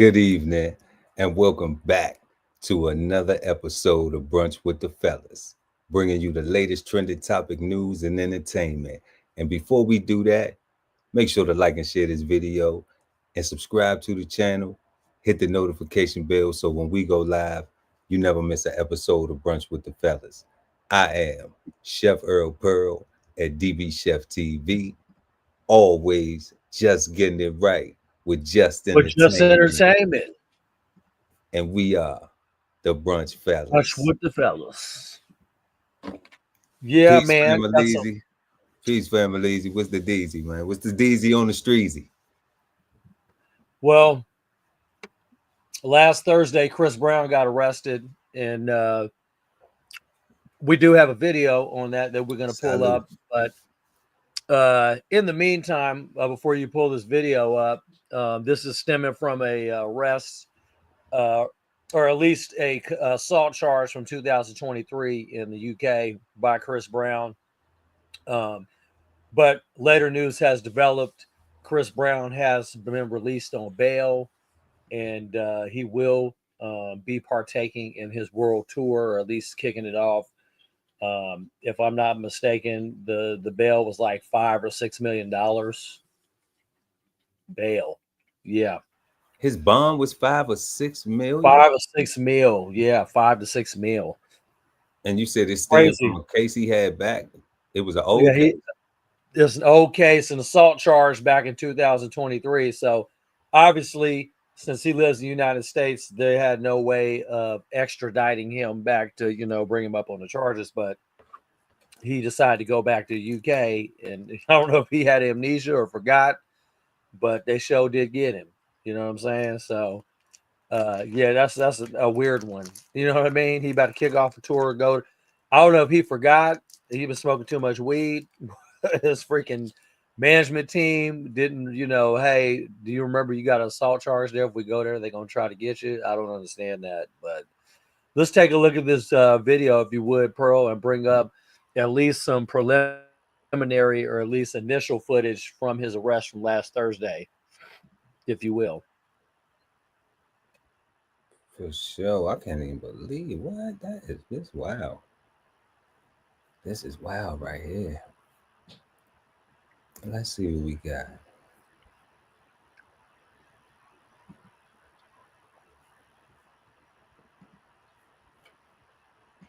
Good evening, and welcome back to another episode of Brunch with the Fellas, bringing you the latest trending topic news and entertainment. And before we do that, make sure to like and share this video and subscribe to the channel. Hit the notification bell so when we go live, you never miss an episode of Brunch with the Fellas. I am Chef Earl Pearl at DBCHEFTV, always just getting it right with just But just entertainment. entertainment. And we are the Brunch Touch Fellas. with the fellas. Yeah, Peace, man. That's a, family. Peace, family. What's the Deezy, man? What's the Deezy on the streezy? well, last Thursday, Chris Brown got arrested, and we do have a video on that we're going to pull Salute. up. But in the meantime, before you pull this video up, this is stemming from a arrest, uh, or at least a assault charge from 2023 in the UK by Chris Brown. Um, But later news has developed. Chris Brown has been released on bail, and he will be partaking in his world tour, or at least kicking it off. If I'm not mistaken, the bail was like $5 or $6 million. Bail, yeah, His bond was 5 or 6 million. 5 or 6 mil, yeah, 5 to 6 mil. And you said it's stemming from Crazy, a case he had back. It was an yeah. old case. There's an old case, an assault charge back in 2023. So obviously, since he lives in the United States, they had no way of extraditing him back to, bring him up on the charges. But he decided to go back to the UK. And I don't know if he had amnesia or forgot, but they sure did get him. You know what I'm saying? So, yeah, that's a weird one. You know what I mean? He about to kick off a tour. I don't know if he forgot. He was smoking too much weed. His freaking management team didn't, hey, do you remember you got an assault charge there? If we go there, they're going to try to get you. I don't understand that. But let's take a look at this video, if you would, Pearl, and bring up at least some preliminary or at least initial footage from his arrest from last Thursday, if you will. For sure. I can't even believe what that is. This wow. This is wild right here. Let's see what we got.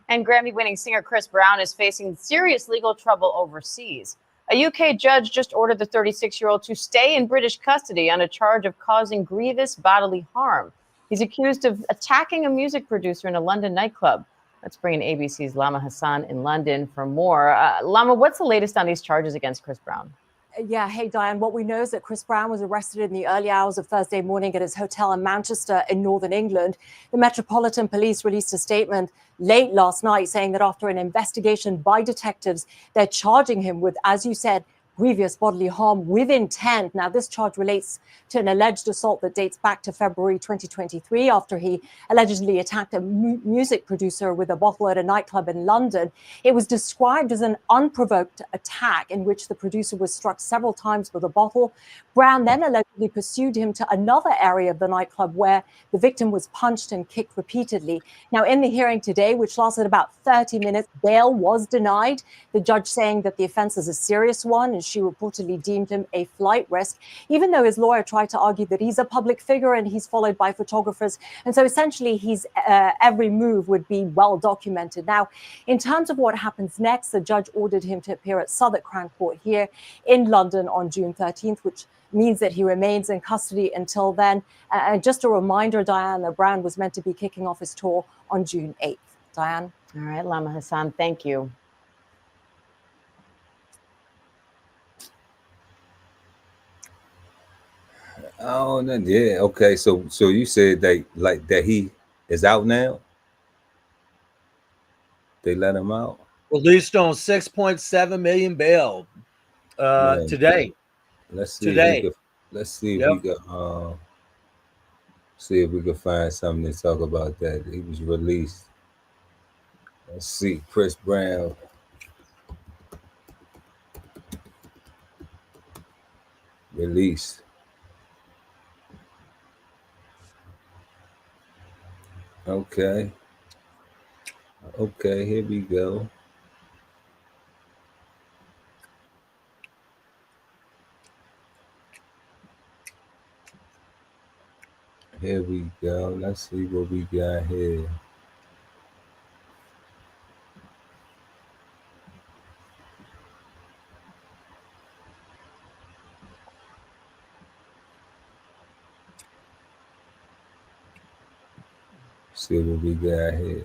And Grammy-winning singer Chris Brown is facing serious legal trouble overseas. A UK judge just ordered the 36-year-old to stay in British custody on a charge of causing grievous bodily harm. He's accused of attacking a music producer in a London nightclub. Let's bring in ABC's Lama Hassan in London for more. Lama, what's the latest on these charges against Chris Brown? Yeah, hey, Diane. What we know is that Chris Brown was arrested in the early hours of Thursday morning at his hotel in Manchester in northern England. The Metropolitan Police released a statement late last night saying that after an investigation by detectives, they're charging him with, as you said, grievous bodily harm with intent. Now, this charge relates to an alleged assault that dates back to February 2023 after he allegedly attacked a music producer with a bottle at a nightclub in London. It was described as an unprovoked attack in which the producer was struck several times with a bottle. Brown then allegedly pursued him to another area of the nightclub where the victim was punched and kicked repeatedly. Now, in the hearing today, which lasted about 30 minutes, bail was denied, the judge saying that the offense is a serious one, and she reportedly deemed him a flight risk, even though his lawyer tried to argue that he's a public figure and he's followed by photographers. And so essentially, his every move would be well documented. Now, in terms of what happens next, the judge ordered him to appear at Southwark Crown Court here in London on June 13th, which means that he remains in custody until then. And just a reminder, Diane, that Brown was meant to be kicking off his tour on June 8th. Diane? All right, Lama Hassan, thank you. Oh, no, yeah. Okay. So you said that he is out now? They let him out? Released on 6.7 million bail Man, today. let's see if we Today. could let's see if Yep. we could see if we could find something to talk about that. He was released. Let's see, Chris Brown. Released. Okay. Okay, here we go. Here we go. Let's see what we got here. See what we got here.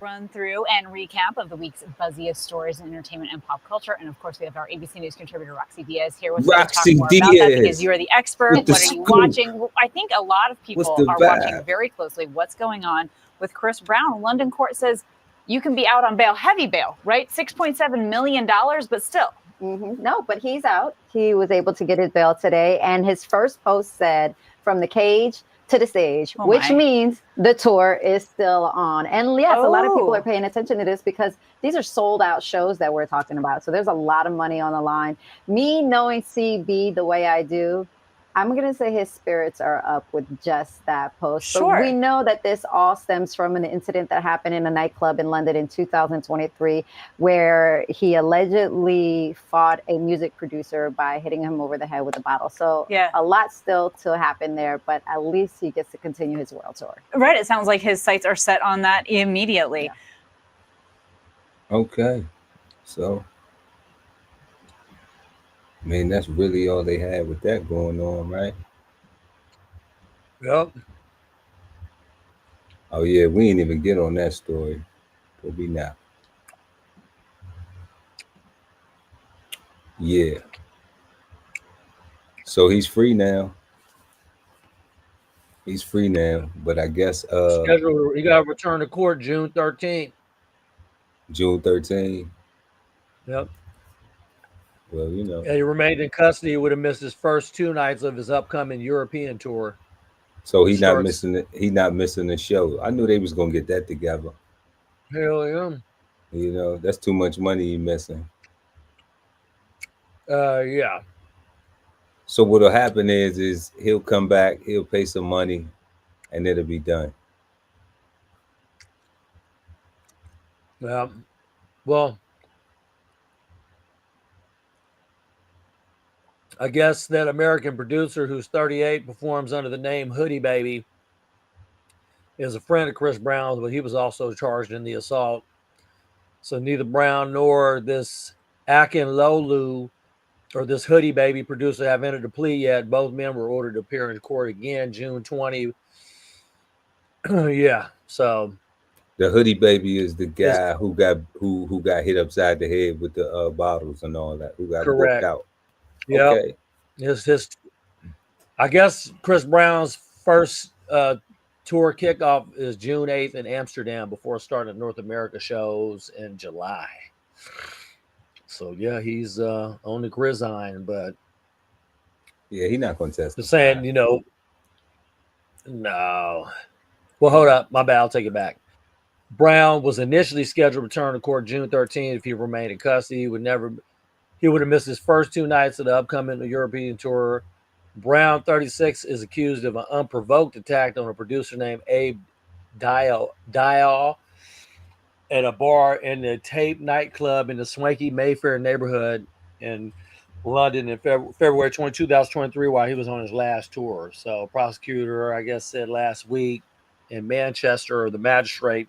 Run through and recap of the week's buzziest stories in entertainment and pop culture. And of course, we have our ABC News contributor, Roxy Diaz, here with us to talk Roxy more about that because Diaz. you are the expert. With the What are you scoop. watching? Well, I think a lot of people What's the are vibe? watching very closely what's going on with Chris Brown. London court says you can be out on bail, heavy bail, right? $6.7 million, but still. No, but he's out. He was able to get his bail today. And his first post said, from the cage to the stage, Oh which my. means the tour is still on. And yes, a lot of people Oh. are paying attention to this because these are sold out shows that we're talking about. So there's a lot of money on the line. Me knowing CB the way I do, I'm going to say his spirits are up with just that post. Sure. But we know that this all stems from an incident that happened in a nightclub in London in 2023, where he allegedly fought a music producer by hitting him over the head with a bottle. So Yeah. a lot still to happen there, but at least he gets to continue his world tour. Right. It sounds like his sights are set on that immediately. Yeah. Okay. So, I mean, that's really all they had with that going on, right? Yep. Oh, yeah, we ain't even get on that story. But we not. Yeah. So he's free now. He's free now. But I guess Scheduled. He got to return to court June 13th. June 13th. Yep. Well, you know. And he remained in custody. He would have missed his first 2 nights of his upcoming European tour. So he's not starts- missing it. He's not missing the show. I knew they was gonna get that together. Hell yeah. You know, that's too much money he missing. Yeah. So what'll happen is he'll come back, he'll pay some money, and it'll be done. Yeah. Well, I guess that American producer who's 38 performs under the name Hoodie Baby is a friend of Chris Brown's, but he was also charged in the assault. So neither Brown nor this Akinlolu or this Hoodie Baby producer have entered a plea yet. Both men were ordered to appear in court again June 20. Yeah. So The Hoodie Baby is the guy who got hit upside the head with the bottles and all that, who got Correct. booked out. yeah. Okay. His I guess Chris Brown's first tour kickoff is June 8th in Amsterdam before starting North America shows in July. So yeah, he's on the gridiron, but Yeah, he's not gonna test. just saying, you know, no. Well, hold up, my bad. I'll take it back. Brown was initially scheduled to return to court June 13th if he remained in custody. He would have missed his first 2 nights of the upcoming European tour. Brown, 36, is accused of an unprovoked attack on a producer named Abe Dial at a bar in the Tape nightclub in the swanky Mayfair neighborhood in London in February 2023 while he was on his last tour. So prosecutor, I guess, said last week in Manchester, the magistrate,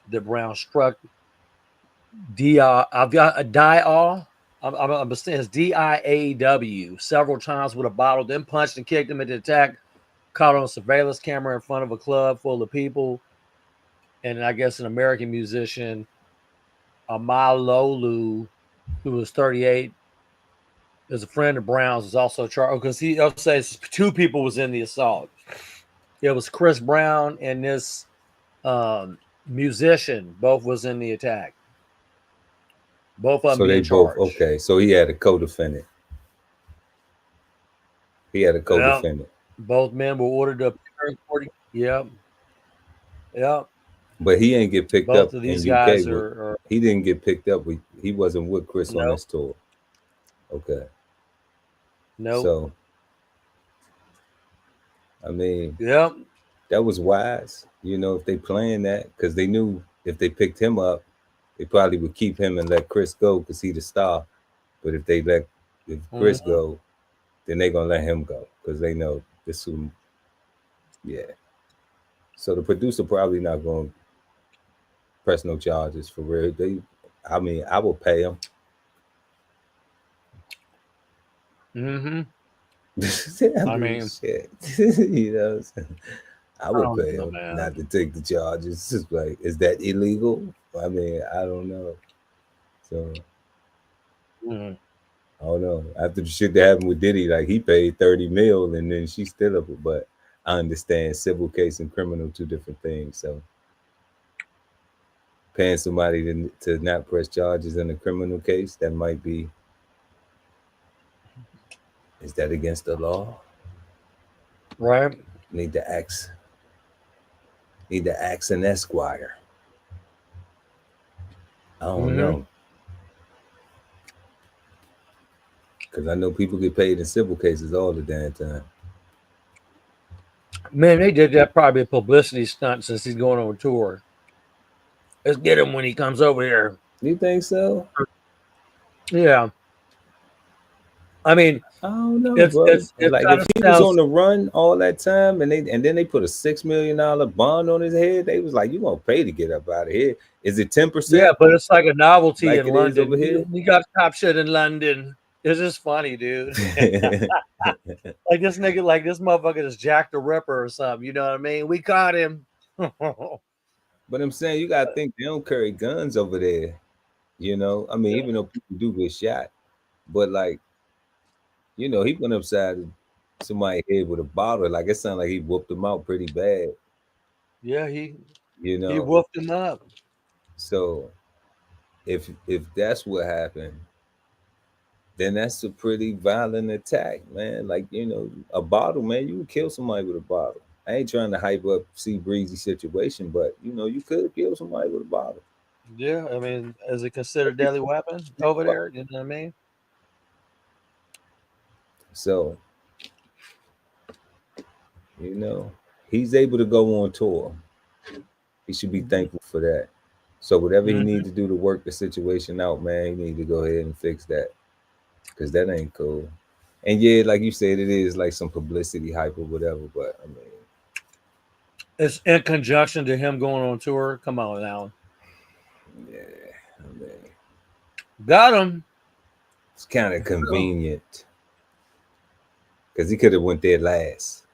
that Brown struck I've got a Dial. I'm saying it's Diaw several times with a bottle, then punched and kicked him into the attack, caught on a surveillance camera in front of a club full of people. And I guess an American musician, Amalolu, who was 38, is a friend of Brown's, is also charged because he says 2 people was in the assault. It was Chris Brown and this musician, both was in the attack. Both of them So they being charged. both okay. So he had a co-defendant. Yep. Both men were ordered to appear in court. Yep. Yep. But he ain't get picked Both up of these in guys UK. are He didn't get picked up. He wasn't with Chris on Nope. this tour. Okay. nope. So I mean, Yep. that was wise, if they planned that, because they knew if they picked him up, they probably would keep him and let Chris go because he the star. But if Chris Mhm. go, then they gonna let him go because they know this will, yeah. So the producer probably not gonna press no charges for real. I mean, I will pay him. Mm-hmm. I I mean, mean, shit. What I'm saying? I I would don't pay know, him man. not to take the charges. It's just like, is that illegal? I mean, I don't know. So Mm. I don't know. After the shit that happened with Diddy, like he paid 30 mil and then she still up. But I understand civil case and criminal, two different things. So paying somebody to not press charges in a criminal case, that might be, is that against the law? Right. Need to ask, an esquire. I don't Mm-hmm. know. Because I know people get paid in civil cases all the damn time. Man, they did that probably a publicity stunt since he's going on tour. Let's get him when he comes over here. You think so? Yeah. I mean, I don't know, it's bro. it's it Like kind if of he was on sounds. the run all that time and then they put a $6 million bond on his head, they was like, you gonna pay to get up out of here. Is it Yeah, 10% but it's like a novelty like in it is over London. here? You got top shit in London. This is funny, dude. Like this nigga, like this motherfucker is Jack the Ripper or something. You know what I mean? We caught him. But I'm saying you gotta think they don't carry guns over there. I mean, even though people do get shot, but like, he went upside somebody's head with a bottle. Like it sounded like he whooped him out pretty bad, Yeah, you he know. whooped him up. So if that's what happened, then that's a pretty violent attack, man. Like, a bottle, man, you would kill somebody with a bottle. I ain't trying to hype up C.Breezy situation, but you could kill somebody with a bottle. Yeah, I mean, is it considered deadly weapon over there? You know what I mean? So, you know, he's able to go on tour. He should be Mhm. thankful for that. So whatever he Mhm. needs to do to work the situation out, man, he need to go ahead and fix that. Cause that ain't cool. And yeah, like you said, it is like some publicity hype or whatever, but I mean, It's in conjunction to him going on tour. Come on now, yeah, I mean, got him. it's kind of convenient because he could have went there last.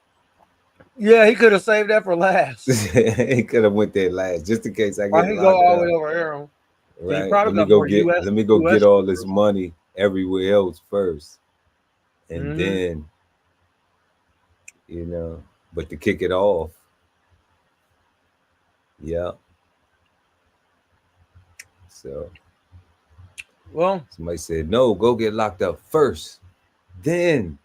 Yeah, he could have saved that for last. He could have went there last, just in case I Why get he go locked all the way up. over here? He Right? probably got more US Let me go get US all this tourism. money everywhere else first, and Hmm. then you know. But to kick it off, yeah. So Well, somebody said, no, go get locked up first, then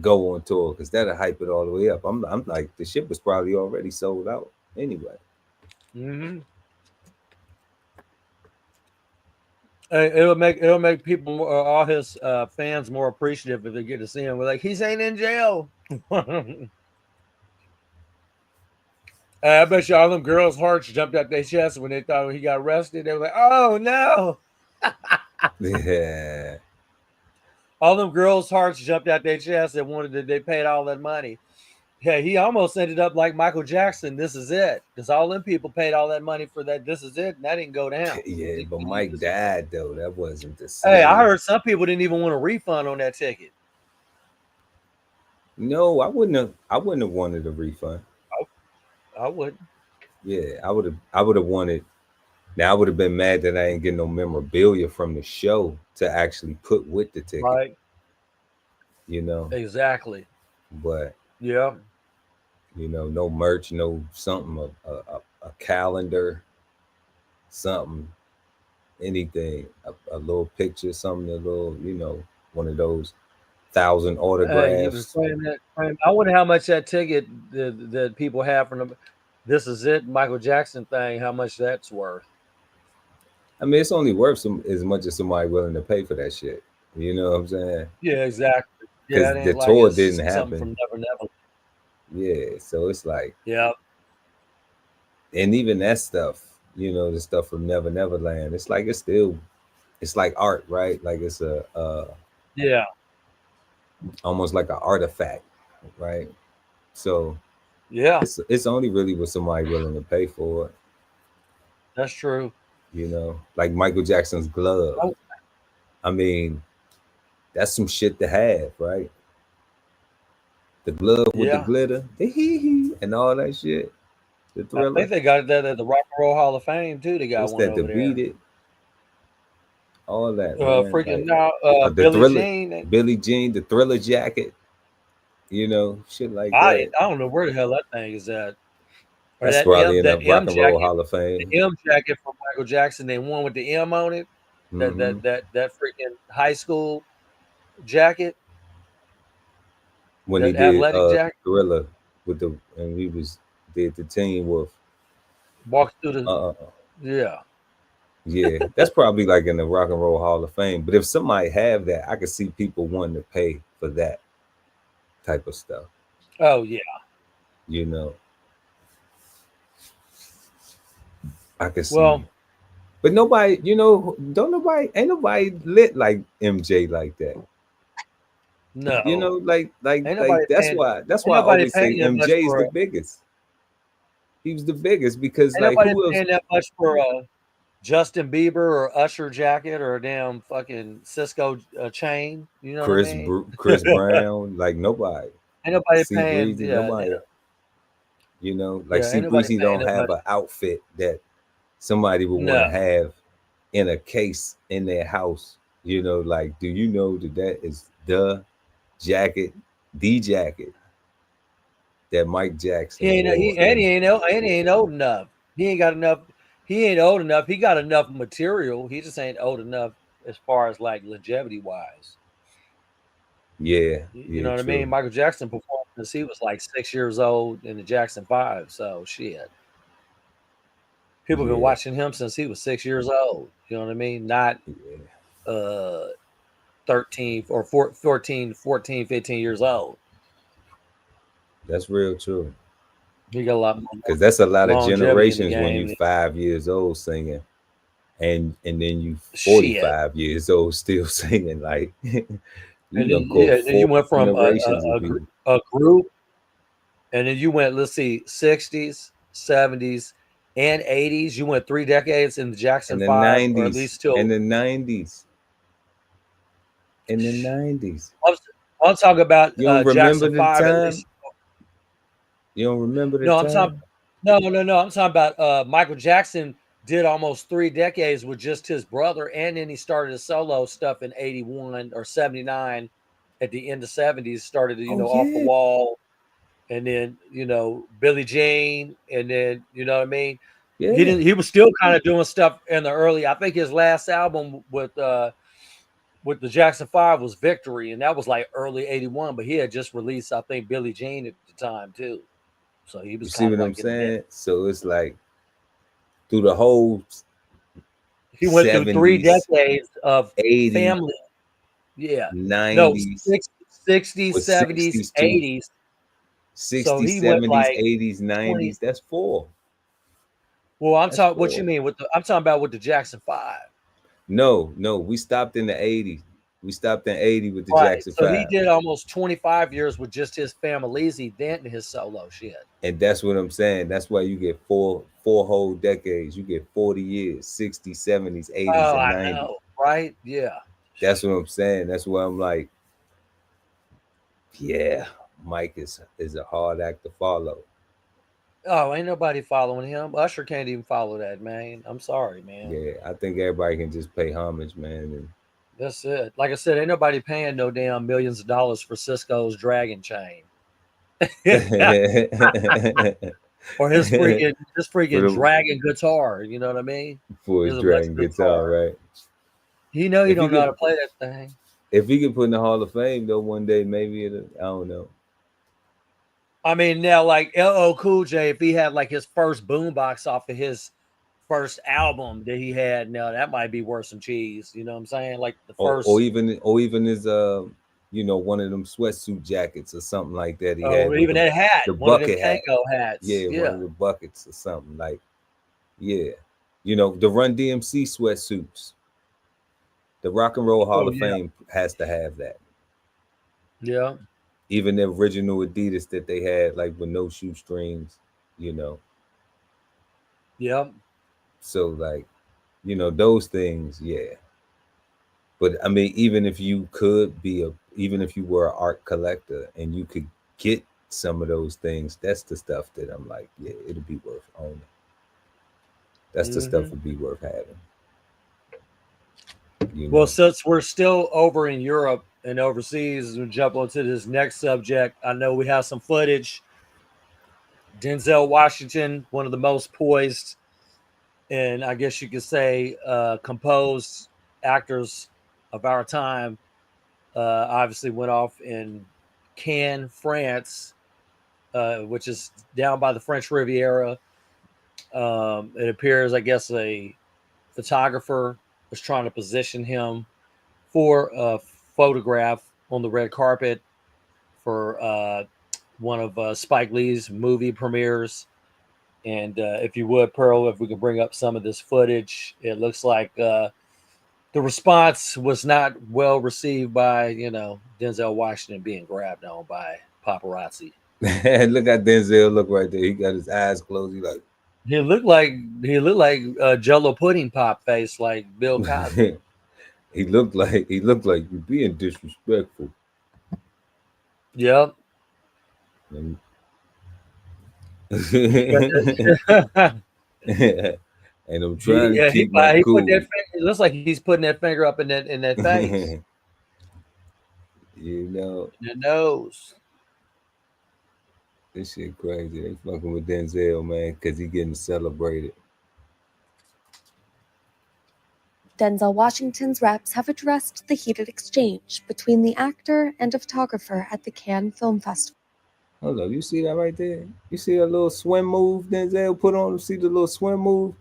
go on tour because that'll hype it all the way up. I'm like, the ship was probably already sold out anyway. hmm it'll make people all his fans more appreciative if they get to see him. We're like, he's ain't in jail. I bet you all them girls' hearts jumped out their chest when they thought he got arrested. They were like, "Oh no!" Yeah. All them girls' hearts jumped out their chest and wanted that they paid all that money. Yeah, he almost ended up like Michael Jackson. This is it, because all them people paid all that money for that. This is it, and that didn't go down. Yeah, but Mike died though. That wasn't the Hey, I same. heard some people didn't even want a refund on that ticket. No, I wouldn't have wanted a refund. I would. Yeah, I would have wanted. Now I would have been mad that I ain't getting no memorabilia from the show to actually put with the ticket, Right. you know. Exactly. But Yeah. no merch, no something, a calendar, something, anything, a little picture, something, a little, one of those 1,000 Hey, he was autographs. playing that. I wonder how much that ticket that people have from the "This Is It" Michael Jackson thing. How much that's worth? I mean, it's only worth as much as somebody willing to pay for that shit. You know what I'm saying? Yeah, exactly. Yeah, Because it the ain't like tour it's didn't something happen. from Never Never. Yeah, so it's like, Yeah. and even that stuff, the stuff from Never Neverland, it's like it's like art, right? Like it's Yeah. almost like an artifact, right? So Yeah. it's only really what somebody willing to pay for it, That's true. like Michael Jackson's glove. Oh, I mean, that's some shit to have, right? The glove with the yeah. glitter, the hee hee, and all that shit. The I Thriller. think they got that at the Rock and Roll Hall of Fame too. They got What's one that? The over Beat there. It, all that, man. Freaking Like now, the Billie Thriller, Jean. Billie Jean, the Thriller jacket, shit like I that. don't know where the hell that thing is at. Or That's probably in the that Rock M and Roll jacket, Hall of Fame. the M jacket from Michael Jackson. They one with the M on it. Hmm. That freaking high school jacket, When he that did athletic jacket. Thriller and we did the team with Walks through the uh yeah. yeah, that's probably like in the Rock and Roll Hall of Fame. But if somebody have that, I could see people wanting to pay for that type of stuff. Oh yeah. You know, I could see. Well, But nobody, don't nobody, ain't nobody lit like MJ like that. no, ain't Like nobody paying. that's Ain't why I nobody always say paying that much MJ is for. the biggest. He was the biggest because Ain't like nobody who else? paying that much for a Justin Bieber or Usher jacket or a damn fucking Cisco chain. You know what I mean? Chris Brown, like nobody. Ain't nobody paying. C.Breezy, Yeah, nobody. Like yeah. Ain't nobody C.Breezy paying don't that have much. an outfit that somebody would want No. to have in a case in their house. Like, do you know that is the jacket that Mike Jackson wore? He ain't old enough. He ain't got enough. He ain't old enough. He got enough material. He just ain't old enough as far as like longevity wise. Yeah, You yeah, know what I true. mean? Michael Jackson performed since he was like 6 years old in the Jackson 5. So shit. People been Yeah, watching him since he was 6 years old. You know what I mean? Not yeah. uh 13 or 14, 14, 15 years old. That's real true. He got a lot more Because that's a lot of longevity in the generations when you game. 5 years old singing, and then you Shit. 45 years old still singing. Like you And done then, caught yeah, then four you went from generations of people. a group, and then you went, let's see, 60s, 70s, and 80s. You went 3 decades in the In Jackson the 5, or at '90s, least till in the '90s, in the '90s. I'm, I'm talking about You don't remember Jackson the 5 at time? least. You don't remember the No, I'm talking time? no. I'm talking about Michael Jackson did almost 3 decades with just his brother, and then he started his solo stuff in 81 or 79 at the end of 70s, started, Oh off the yeah, wall, and then, Billie Jean, and then, you know what I mean? yeah. He was still kind of doing stuff in the early, I think his last album with the Jackson 5 was Victory, and that was like early 81, but he had just released, I think, Billie Jean at the time too. So he You was see kind of what I'm like in the mix. saying? So it's like through the whole He went through three '70s, decades of '80s, family. Yeah. No, '90s, 60s, with 70s, '60s too. 80s. So '60s, he went '70s, like '80s, 20. '90s. That's four. Well, I'm That's talking, what you four. mean I'm talking about with the Jackson 5. No. We stopped in the '80s. We stopped in '80 with the Right. Jackson So he 5. did almost 25 years with just his family, then his solo shit. And that's what I'm saying. That's why you get four whole decades. You get 40 years, 60s, 70s, 80s, Oh, and I 90s. know. Right? Yeah. That's what I'm saying. That's why I'm like, yeah, Mike is a hard act to follow. Oh, ain't nobody following him. Usher can't even follow that, man. I'm sorry, man. Yeah, I think everybody can just pay homage, man. That's it. Like I said, ain't nobody paying no damn millions of dollars for Cisco's Dragon chain. Or his for freaking the dragon guitar. You know what I mean? for his His dragon electric guitar, guitar. right? He know he If he don't know how could, to play that thing. if he could put in the Hall of Fame though, one day maybe I don't know. I mean, now like LL Cool J, if he had like his first boombox off of his first album that he had, now that might be worth some cheese. You know what I'm saying? Like the Or first. even his you know, one of them sweatsuit jackets or something like that. He had Oh, with even that hat, the one of them bucket hat. Kango hats. Yeah, Yeah. one of the buckets or something like. Yeah, you know, the Run DMC sweatsuits. The Rock and Roll Hall Oh, of yeah. Fame has to have that. Yeah. Even the original Adidas that they had, like with no shoestrings, you know. Yeah. So like, you know, those things, yeah. But I mean, even if you even if you were an art collector and you could get some of those things, that's the stuff that I'm like, yeah, it'd be worth owning. That's the stuff would be worth having. You know? Well, since we're still over in Europe and overseas, we'll jump onto this next subject. I know we have some footage. Denzel Washington, one of the most poised and I guess you could say composed actors of our time, obviously went off in Cannes, France, which is down by the French Riviera. It appears, I guess, a photographer was trying to position him for a photograph on the red carpet for one of Spike Lee's movie premieres. And if you would, Pearl, if we could bring up some of this footage, it looks like the response was not well received by, you know, Denzel Washington being grabbed on by paparazzi. Look at Denzel look right there. He got his eyes closed. He like He looked like Jello pudding pop face, like Bill Cosby. he looked like you're being disrespectful. Yep. And, and I'm trying to keep my He cool. put that finger, it looks like he's putting that finger up in that face. You know, In the nose. this shit crazy. They fucking with Denzel, man, because he getting celebrated. Denzel Washington's reps have addressed the heated exchange between the actor and a photographer at the Cannes Film Festival. Hold up, you see that right there? You see that little swim move Denzel put on? See the little swim move?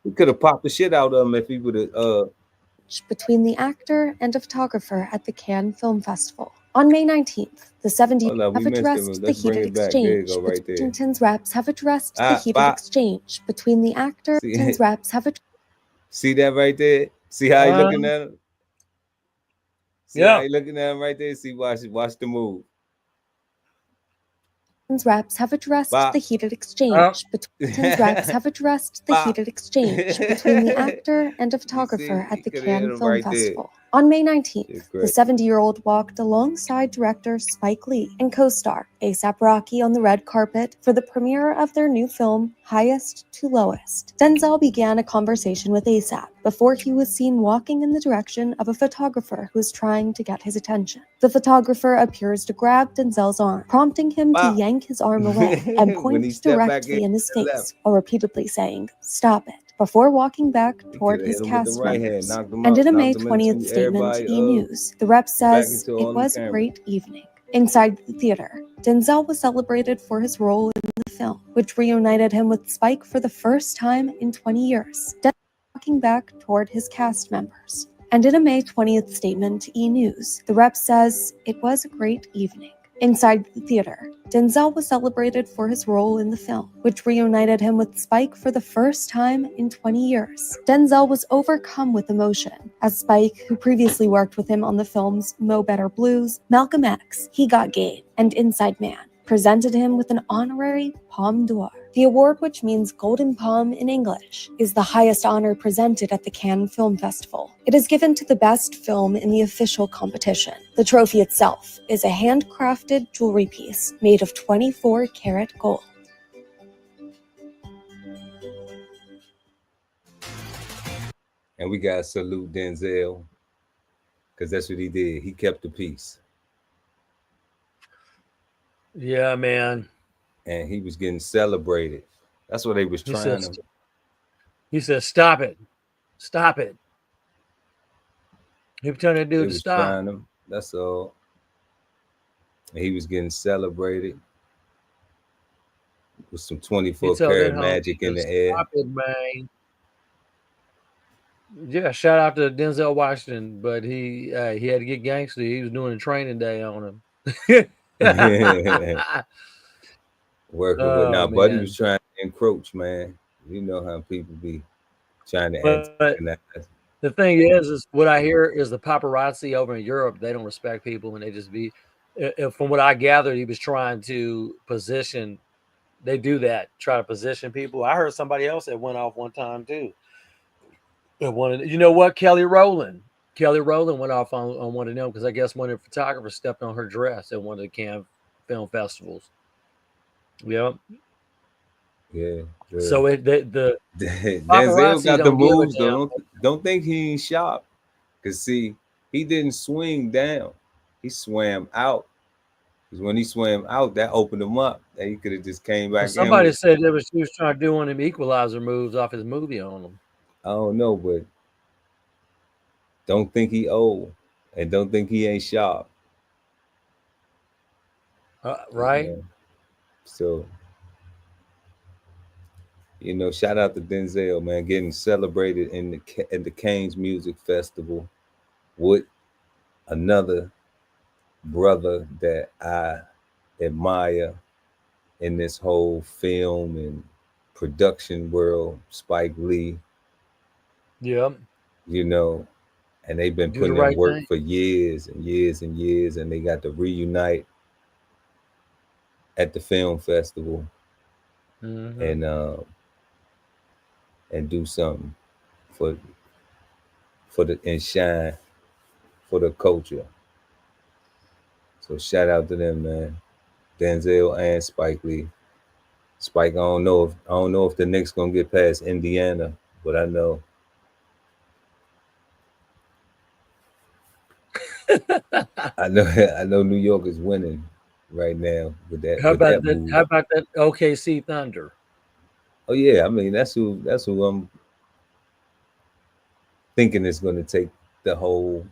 We could have popped the shit out of him if he would have. Between the actor and a photographer at the Cannes Film Festival. On May 19th, the 70s have addressed the heated exchange. Washington's reps have addressed the heated exchange between the actor and his reps have addressed. See that right there? See how he looking at him? See how he looking at him right there? See, watch the move. Reps have addressed the heated exchange between reps have addressed the heated exchange between the actor and a photographer at the Cannes Film Festival. On May 19th, the 70-year-old walked alongside director Spike Lee and co-star A$AP Rocky on the red carpet for the premiere of their new film, Highest to Lowest. Denzel began a conversation with A$AP before he was seen walking in the direction of a photographer who was trying to get his attention. The photographer appears to grab Denzel's arm, prompting him to yank his arm away and point directly in his face, or repeatedly saying, "Stop it," before walking back toward his cast members. And in a May 20th statement to E! News, the rep says, "It was a great evening." Inside the theater, Denzel was celebrated for his role in the film, which reunited him with Spike for the first time in 20 years. Denzel walking back toward his cast members. And in a May 20th statement to E! News, the rep says, "It was a great evening." Inside the theater, Denzel was celebrated for his role in the film, which reunited him with Spike for the first time in 20 years. Denzel was overcome with emotion, as Spike, who previously worked with him on the films Mo Better Blues, Malcolm X, He Got Game, and Inside Man, presented him with an honorary Palme d'Or. The award, which means Golden Palm in English, is the highest honor presented at the Cannes Film Festival. It is given to the best film in the official competition. The trophy itself is a handcrafted jewelry piece made of 24-karat gold. And we gotta salute Denzel, because that's what he did. He kept the peace. Yeah, man. And he was getting celebrated. That's what they was trying to. He said, "Stop it. Stop it." He was telling that dude to stop. That's all. And he was getting celebrated with some 24-karat magic in the air. Stop it, man. Yeah, shout out to Denzel Washington, but he had to get gangster. He was doing a training day on him. Working with Oh now, Buddy was man. trying to encroach, man. You know how people be trying to But antagonize. the thing is what I hear is the paparazzi over in Europe, they don't respect people and they just be from what I gathered, he was trying to position, they do that, try to position people. I heard somebody else that went off one time too. That wanted, you know what, Kelly Rowland. Kelly Rowland went off on one of them because I guess one of the photographers stepped on her dress at one of the Cannes film festivals. Yep. Yeah, yeah. So the Denzel paparazzi got the don't give a moves damn. though. Don't think he ain't sharp. Cause see, he didn't swing down. He swam out. Cause when he swam out, that opened him up. And he could have just came Well, back in somebody with. said she was trying to do one of them equalizer moves off his movie on him. I don't know, but don't think he old, and don't think he ain't sharp. You Right? know? So shout out to Denzel, man, getting celebrated in the Cannes Music Festival with another brother that I admire in this whole film and production world, Spike Lee. Yep. And they've been Do the putting in right work thing. for years and years and years, and they got to reunite at the film festival Mm-hmm. and do something for and shine for the culture. So shout out to them, man. Denzel and Spike Lee. Spike, I don't know if the Knicks gonna get past Indiana, but I know I know New York is winning right now with How about that that? move. How about that OKC Thunder? Oh yeah, I mean that's who I'm thinking is gonna take the whole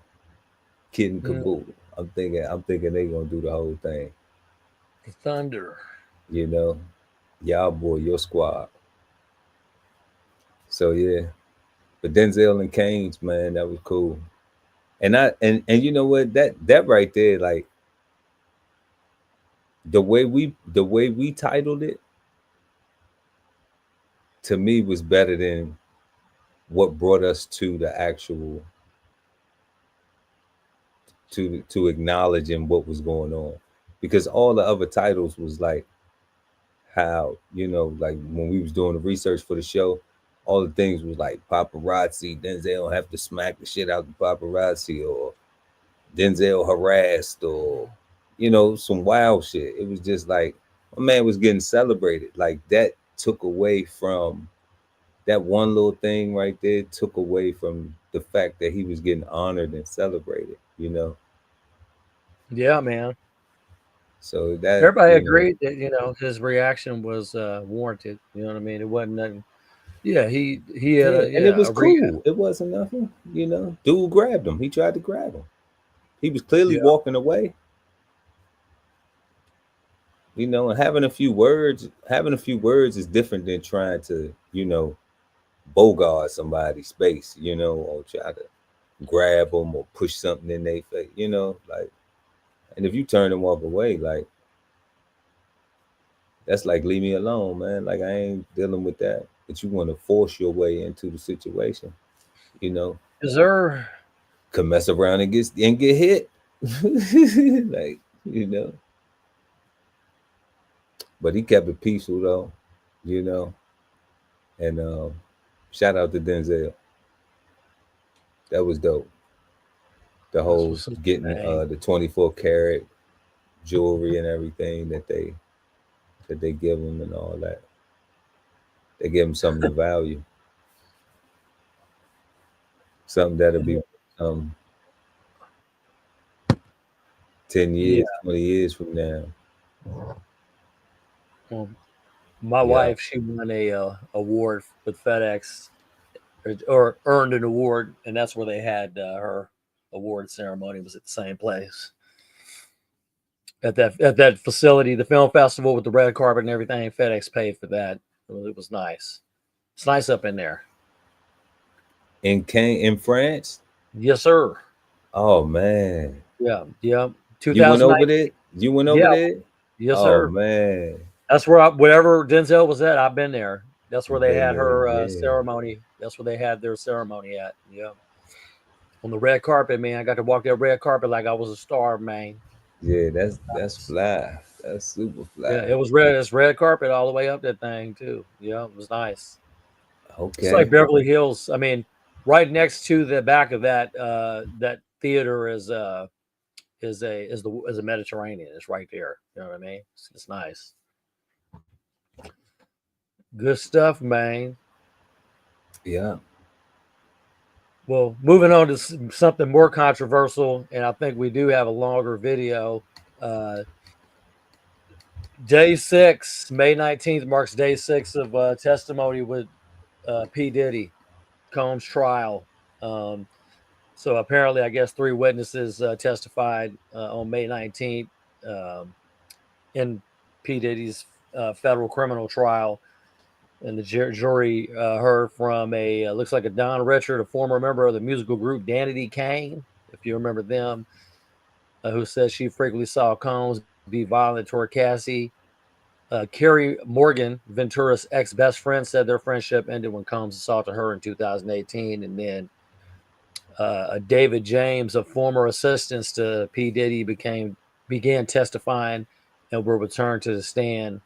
kid and Mm, caboodle. I'm thinking they gonna do the whole thing. the Thunder. You know, y'all boy, your squad. So yeah, but Denzel and Canes, man, that was cool. And you know what, that right there, like the way we titled it, to me was better than what brought us to the actual to acknowledging what was going on, because all the other titles was like how like when we was doing the research for the show, all the things was like paparazzi, Denzel have to smack the shit out the paparazzi, or Denzel harassed, or some wild shit. It was just like my man was getting celebrated. Like that took away from that one little thing right there, took away from the fact that he was getting honored and celebrated. Yeah, man. So that, Everybody agreed that his reaction was warranted. You know what I mean? It wasn't nothing. Yeah, he had yeah, and it was a re. cool. It wasn't nothing. Dude grabbed him. He tried to grab him. He was clearly Yeah, walking away. And having a few words is different than trying to, bogart somebody's space, or try to grab them or push something in their face, like. And if you turn and walk away, like that's like leave me alone, man. Like I ain't dealing with that. But you want to force your way into the situation, you know, is there? could mess around and get hit, like you know. But he kept it peaceful though, you know. And shout out to Denzel. That was dope. The This whole was some getting thing. the 24 karat jewelry and everything that they give him and all that. They give him something of value, something that'll be 10 Yeah. years, 20 years from now. Well, my Yeah. wife, she won a award with FedEx, or earned an award, and that's where they had her award ceremony. Was at the same place at that facility, the film festival with the red carpet and everything. FedEx paid for that. It was nice. It's nice up in there. in France? Yes, sir. Oh man. Yeah, yeah. You went 2009. over there? You went over Yeah, there? yes, Oh sir. man. That's where wherever Denzel was at, I've been there. That's where they Been had there, her yeah. ceremony. That's where they had their ceremony at. Yeah, on the red carpet, man. I got to walk that red carpet like I was a star, man. Yeah, that's fly. That's super Yeah, fly. it was red. It's red carpet all the way up that thing too. Yeah, it was nice. It's like Okay. Beverly Hills. I mean, right next to the back of that theater is a Mediterranean. It's right there. You know what I mean? It's nice. Good stuff, man. Yeah. Well, moving on to something more controversial, and I think we do have a longer video. Uh, Day 6, May 19th, marks day 6 of testimony with P. Diddy, Combs trial. Um, so apparently, I guess 3 witnesses testified on May 19th um, in P. Diddy's federal criminal trial. And the jury heard from looks like a Don Richard, a former member of the musical group Danity Kane, if you remember them, who says she frequently saw Combs be violent toward Cassie. Carrie Morgan, Ventura's ex-best friend, said their friendship ended when Combs assaulted her in 2018. And then David James, a former assistant to P. Diddy, began testifying and were returned to the stand.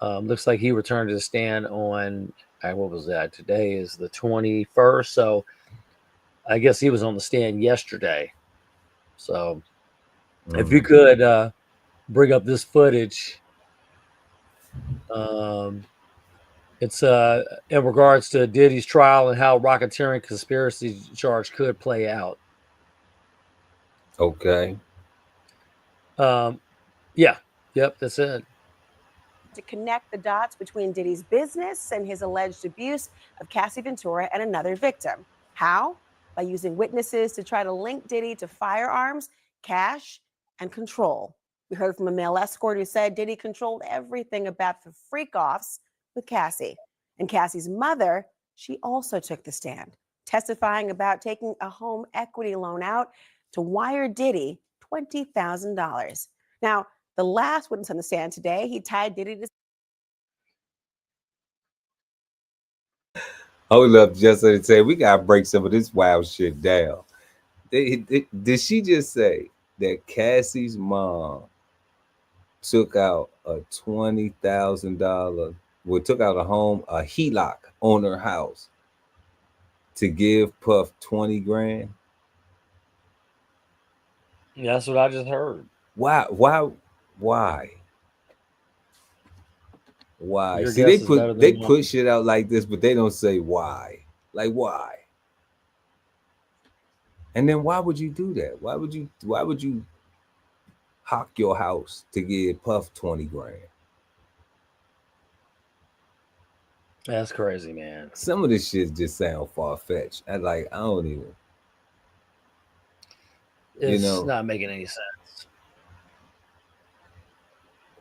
Looks like he returned to the stand on, what was that? Today is the 21st. So I guess he was on the stand yesterday. So if you could bring up this footage, it's in regards to Diddy's trial and how racketeering conspiracy charge could play out. Okay. Yeah. Yep, that's it. To connect the dots between Diddy's business and his alleged abuse of Cassie Ventura and another victim. How? By using witnesses to try to link Diddy to firearms, cash, and control. We heard from a male escort who said Diddy controlled everything about the freak-offs with Cassie. And Cassie's mother, she also took the stand, testifying about taking a home equity loan out to wire Diddy $20,000. Now, the last witness on the stand today, he tied Diddy to. Hold up, just so to say, we gotta break some of this wild shit down. Did she just say that Cassie's mom took out a $20,000, well, took out a HELOC on her house to give Puff 20 grand? Yeah, that's what I just heard. Why? Your See, guess is better than they mine. put shit out like this, but they don't say why. Like why? And then why would you do that? Why would you hawk your house to give Puff 20 grand? That's crazy, man. Some of this shit just sound far-fetched. I don't even. It's not making any sense.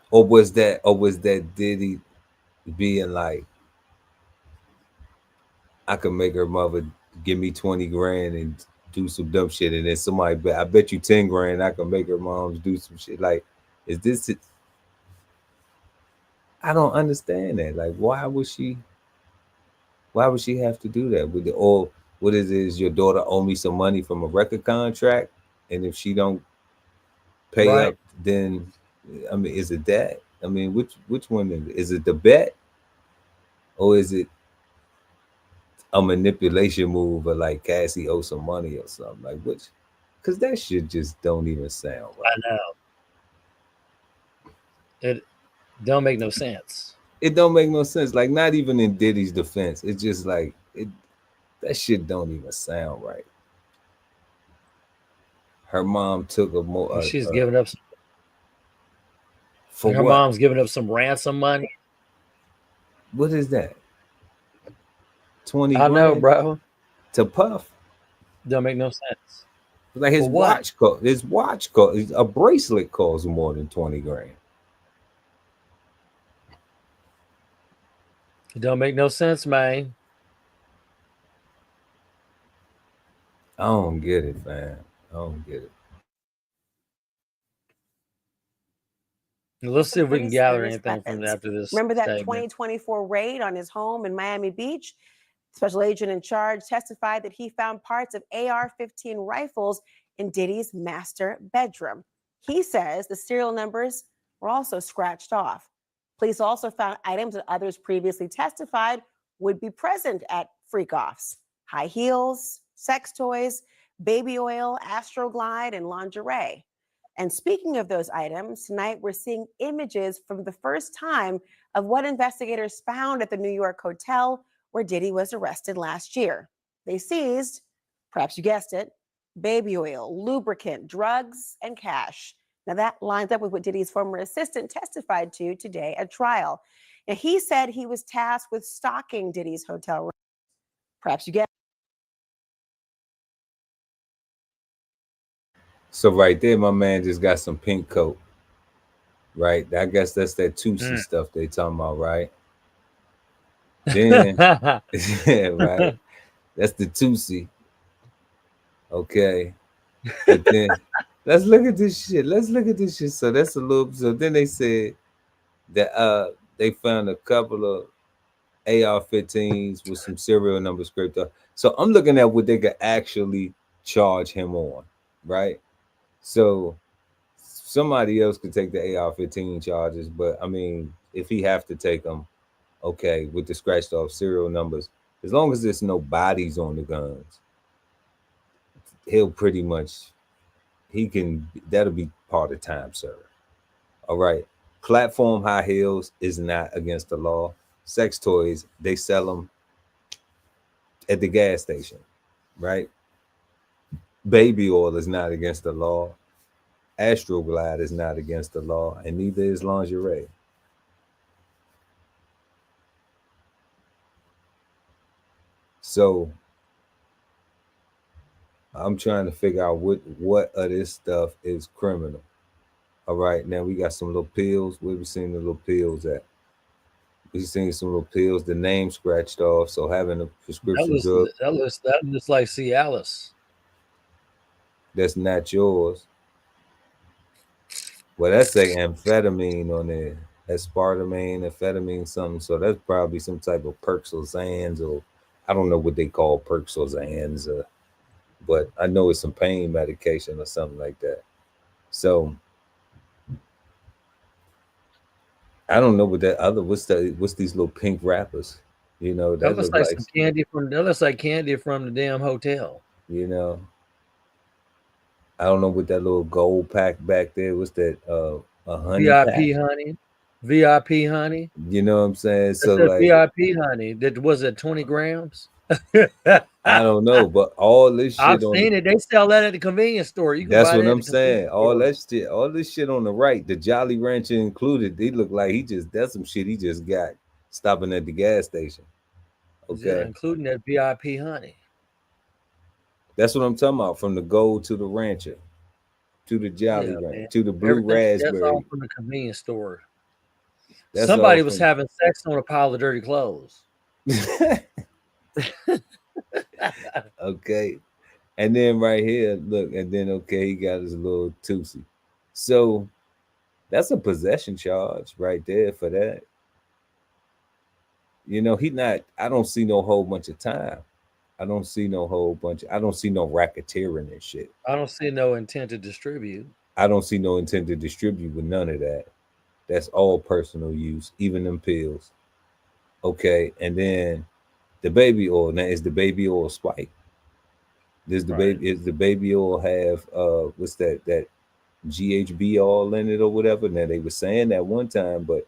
Or was that Diddy being like, I could make her mother give me 20 grand and do some dumb shit, and then somebody I bet you 10 grand I can make her moms do some shit. Like, is this it? I don't understand that. Like, why would she have to do that? Or what is your daughter owe me some money from a record contract, and if she don't pay up, then I mean, is it that? I mean, which one is it? The bet, or is it a manipulation move, or like Cassie owes some money or something? Like which? Because that shit just don't even sound right. I know. It don't make no sense. It don't make no sense. Like, not even in Diddy's defense. It's just like that shit don't even sound right. Her mom took a more. She's giving up. For her what? Mom's giving up some ransom money. What is that? 20 I grand? know, bro. To Puff. Don't make no sense. Like his watch cost, a bracelet costs more than 20 grand. It don't make no sense, man. I don't get it, man. I don't get it. Let's see if we can Police gather and his anything from weapons. after this. Remember that segment. 2024 raid on his home in Miami Beach? Special agent in charge testified that he found parts of AR-15 rifles in Diddy's master bedroom. He says the serial numbers were also scratched off. Police also found items that others previously testified would be present at freak-offs: high heels, sex toys, baby oil, Astroglide, and lingerie. And speaking of those items, tonight we're seeing images from the first time of what investigators found at the New York hotel where Diddy was arrested last year. They seized, perhaps you guessed it, baby oil, lubricant, drugs, and cash. Now that lines up with what Diddy's former assistant testified to today at trial. Now he said he was tasked with stalking Diddy's hotel room. Perhaps you guessed. So right there, my man just got some pink coat. Right? I guess that's that Tusi stuff they talking about, right? Then yeah, right. That's the Tusi. Okay. But then let's look at this shit. Let's look at this shit. So that's a little so then they said that they found a couple of AR-15s with some serial numbers scraped up. So I'm looking at what they could actually charge him on, right? So somebody else could take the AR-15 charges, but I mean, if he have to take them, okay, with the scratched off serial numbers, as long as there's no bodies on the guns, he'll pretty much that'll be part of time served. All right. Platform high heels is not against the law. Sex toys, they sell them at the gas station, right? Baby oil is not against the law. Astroglide is not against the law, and neither is lingerie. So I'm trying to figure out what of this stuff is criminal. All right, now we got some little pills. Where we seen the little pills at? We seen some little pills. The name scratched off. So having a prescription drug that looks like Cialis. that's not yours. Well, that's like amphetamine on there. Aspartame, amphetamine, something. So that's probably some type of Perks or Xans, or I don't know what they call Perks or Xans, but I know it's some pain medication or something like that. So I don't know what that other what's these little pink wrappers. You know, that looks like some candy from that looks like candy from the damn hotel. You know. I don't know what that little gold pack back there. What's that? A honey VIP pack? honey. VIP honey. You know what I'm saying? That's So like VIP honey. That was it 20 grams. I don't know, but all this shit I've seen it. They sell that at the convenience store. You can that's buy what that I'm at the saying. All store. that shit, all this shit on the right, the Jolly Rancher included, they look like that's some shit he just got stopping at the gas station. Okay. Yeah, including that VIP honey. That's what I'm talking about. From the gold to the rancher, to the Jolly Rancher, to the blue raspberry. That's all from the convenience store. That's Somebody was having sex on a pile of dirty clothes. Okay. And then right here, look, and then okay, he got his little Tootsie. So that's a possession charge right there for that. You know, I don't see no whole bunch of time. I don't see no racketeering and shit. I don't see no intent to distribute. I don't see no intent to distribute with none of that. That's all personal use, even them pills. Okay, and then the baby oil. Now is the baby oil spike? Is the baby oil have what's that GHB all in it or whatever? Now they were saying that one time, but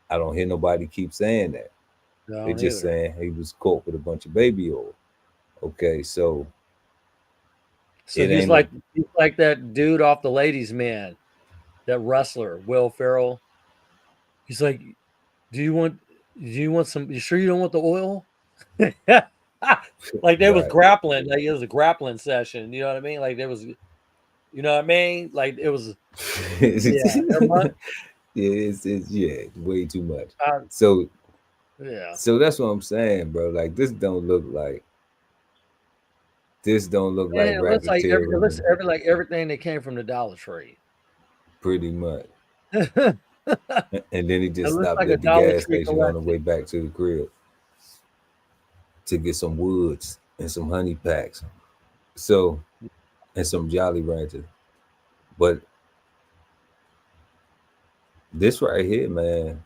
I don't hear nobody keep saying that. They're just saying he was caught with a bunch of baby oil. Okay, so he's like that dude off The Ladies Man, that wrestler, Will Ferrell. He's like, do you want some? You sure you don't want the oil? Like they was grappling. Like it was a grappling session. You know what I mean? Like there was, you know what I mean? Like it was. It's way too much. So that's what I'm saying, bro. Like this don't look like This don't look like it looks like racketeering. like everything that came from the Dollar Tree. Pretty much. It And then he just looks stopped like a at the Dollar gas Tree station on the collection. way back to the crib to get some woods and some honey packs. So, and some Jolly Ranchers. But this right here, man,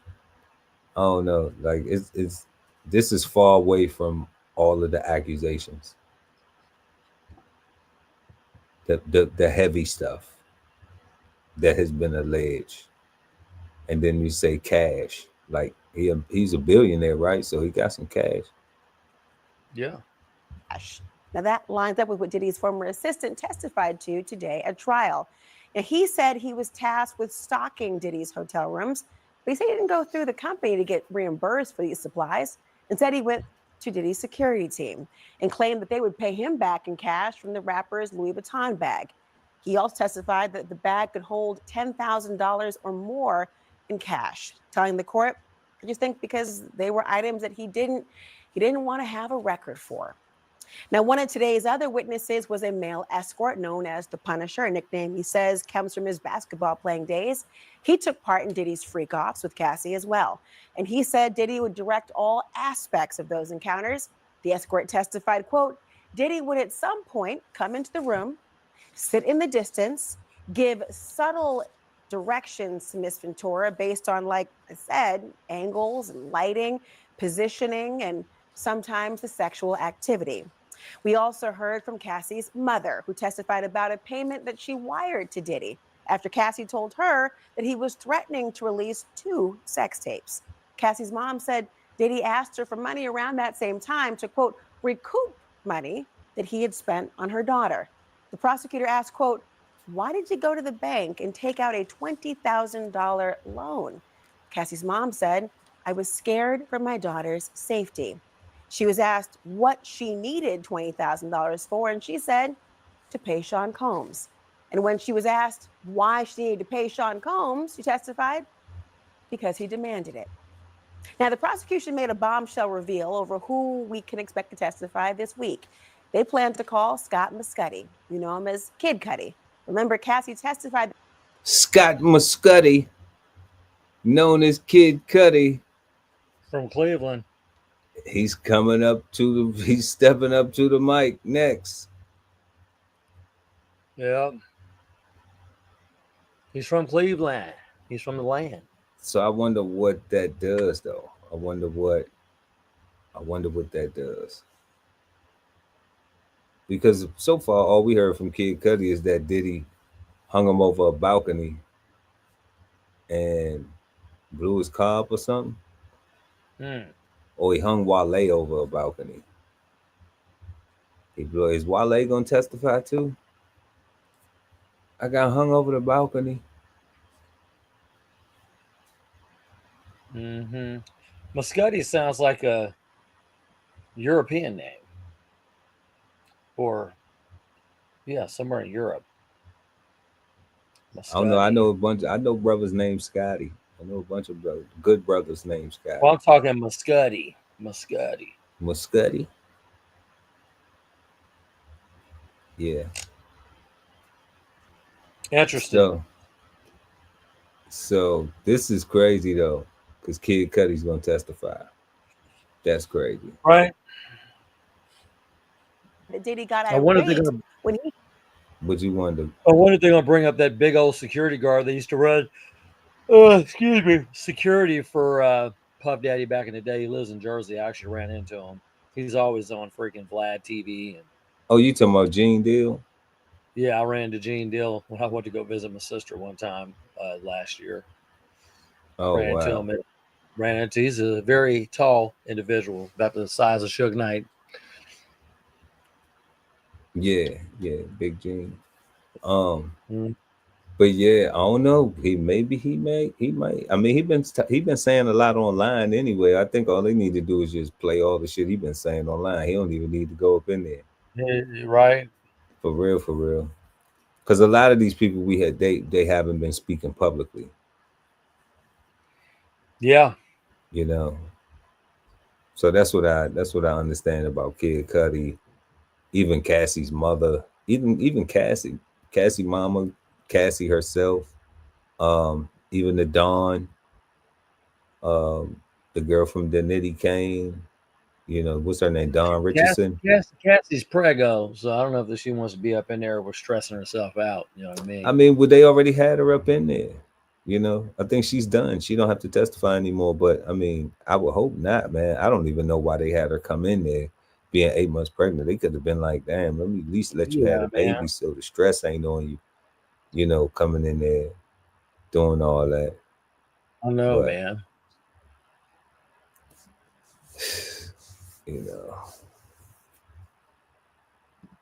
I don't know. Like it's this is far away from all of the accusations. The heavy stuff that has been alleged. And then you say cash. Like he's a billionaire, right? So he got some cash. Yeah. Now that lines up with what Diddy's former assistant testified to today at trial. Now he said he was tasked with stocking Diddy's hotel rooms, but he said he didn't go through the company to get reimbursed for these supplies. Instead, he went to Diddy's security team and claimed that they would pay him back in cash from the rapper's Louis Vuitton bag. He also testified that the bag could hold $10,000 or more in cash, telling the court, I just think because they were items that he didn't want to have a record for. Now, one of today's other witnesses was a male escort known as the Punisher, a nickname he says comes from his basketball playing days. He took part in Diddy's freak offs with Cassie as well. And he said Diddy would direct all aspects of those encounters. The escort testified, quote, Diddy would at some point come into the room, sit in the distance, give subtle directions to Miss Ventura based on, like I said, angles and lighting, positioning, and sometimes the sexual activity. We also heard from Cassie's mother, who testified about a payment that she wired to Diddy after Cassie told her that he was threatening to release 2 sex tapes. Cassie's mom said Diddy asked her for money around that same time to, quote, recoup money that he had spent on her daughter. The prosecutor asked, quote, why did you go to the bank and take out a $20,000 loan? Cassie's mom said, I was scared for my daughter's safety. She was asked what she needed $20,000 for, and she said to pay Sean Combs. And when she was asked why she needed to pay Sean Combs, she testified because he demanded it. Now, the prosecution made a bombshell reveal over who we can expect to testify this week. They plan to call Scott Muscuddy. You know him as Kid Cudi. Remember, Cassie testified. Scott Muscuddy, known as Kid Cudi, from Cleveland. He's stepping up to the mic next. Yeah. He's from Cleveland. He's from the land. So I wonder what that does, though. I wonder what that does. Because so far, all we heard from Kid Cudi is that Diddy hung him over a balcony and blew his car up or something. Or he hung Wale over a balcony. Is Wale gonna testify too? I got hung over the balcony. Muscuddy sounds like a European name. Or, yeah, somewhere in Europe. Muscuddy. I don't know. I know brothers named Scotty. I know a bunch of good brothers named Scotty. Well, I'm talking Muscuddy. Yeah. Interesting. So this is crazy though, because Kid Cudi's gonna testify. That's crazy, right? Diddy got irate when he. What you wonder? I wonder if they're gonna bring up that big old security guard that used to run. Security for Puff Daddy back in the day. He lives in Jersey. I actually ran into him. He's always on freaking Vlad TV. And oh, you talking about Gene Deal? Yeah, I ran into Gene Deal when I went to go visit my sister one time last year. Oh, wow. He's a very tall individual, about the size of Suge Knight. Yeah, Big Gene. But yeah, I don't know. He might. I mean, he been saying a lot online anyway. I think all they need to do is just play all the shit he been saying online. He don't even need to go up in there. Yeah, right. For real. Because a lot of these people we had, they haven't been speaking publicly. Yeah. You know. So that's what I understand about Kid Cudi even Cassie's mother, even Cassie mama, Cassie herself, even the Dawn, the girl from Diddy Kane, what's her name, Dawn Richardson. Cassie's prego, so I don't know if she wants to be up in there or stressing herself out. You know what I mean? I mean, would they already had her up in there? I think she's done. She don't have to testify anymore. But I mean, I would hope not, man. I don't even know why they had her come in there being 8 months pregnant. They could have been like, damn, let me at least let you have a baby so the stress ain't on you, coming in there doing all that. I know, man.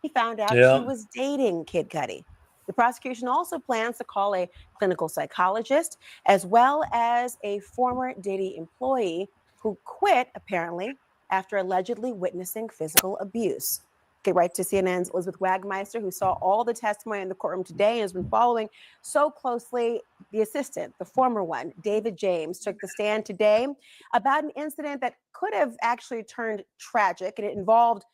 He found out she was dating Kid Cudi. The prosecution also plans to call a clinical psychologist as well as a former Diddy employee who quit, apparently, after allegedly witnessing physical abuse. Get right to CNN's Elizabeth Wagmeister, who saw all the testimony in the courtroom today and has been following so closely. The assistant, the former one, David James, took the stand today about an incident that could have actually turned tragic, and it involved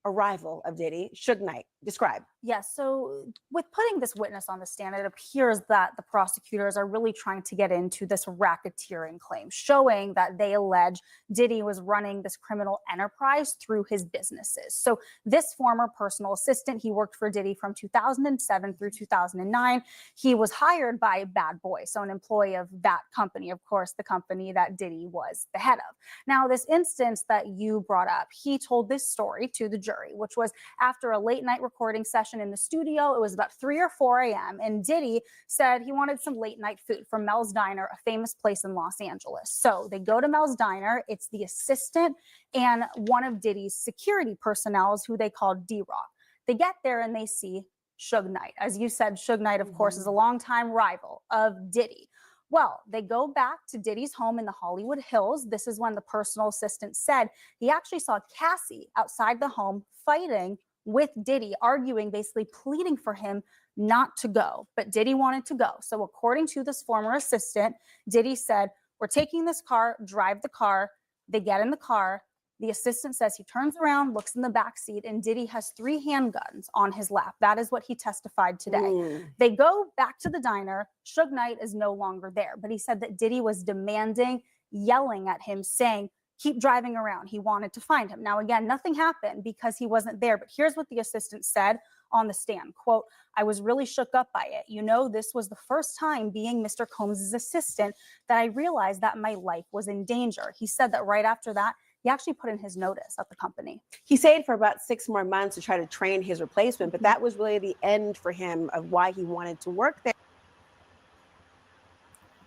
a rival of Diddy, Suge Knight. Describe. Yes, so with putting this witness on the stand, it appears that the prosecutors are really trying to get into this racketeering claim, showing that they allege Diddy was running this criminal enterprise through his businesses. So this former personal assistant, he worked for Diddy from 2007 through 2009. He was hired by Bad Boy, so an employee of that company, of course, the company that Diddy was the head of. Now, this instance that you brought up, he told this story to the jury, which was after a late night recording session in the studio. It was about 3 or 4 a.m. and Diddy said he wanted some late night food from Mel's Diner, a famous place in Los Angeles. So they go to Mel's Diner. It's the assistant and one of Diddy's security personnel who they called D-Rock. They get there and they see Suge Knight. As you said, Suge Knight, of course, is a longtime rival of Diddy. Well, they go back to Diddy's home in the Hollywood Hills. This is when the personal assistant said he actually saw Cassie outside the home fighting with Diddy, arguing, basically pleading for him not to go. But Diddy wanted to go. So according to this former assistant, Diddy said, "We're taking this car, drive the car." They get in the car. The assistant says he turns around, looks in the back seat, and Diddy has 3 handguns on his lap. That is what he testified today. They go back to the diner. Suge Knight is no longer there, but he said that Diddy was demanding, yelling at him, saying, "Keep driving around." He wanted to find him. Now, again, nothing happened because he wasn't there, but here's what the assistant said on the stand, quote, "I was really shook up by it. This was the first time being Mr. Combs' assistant that I realized that my life was in danger." He said that right after that, he actually put in his notice at the company. He stayed for about 6 more months to try to train his replacement, but that was really the end for him of why he wanted to work there.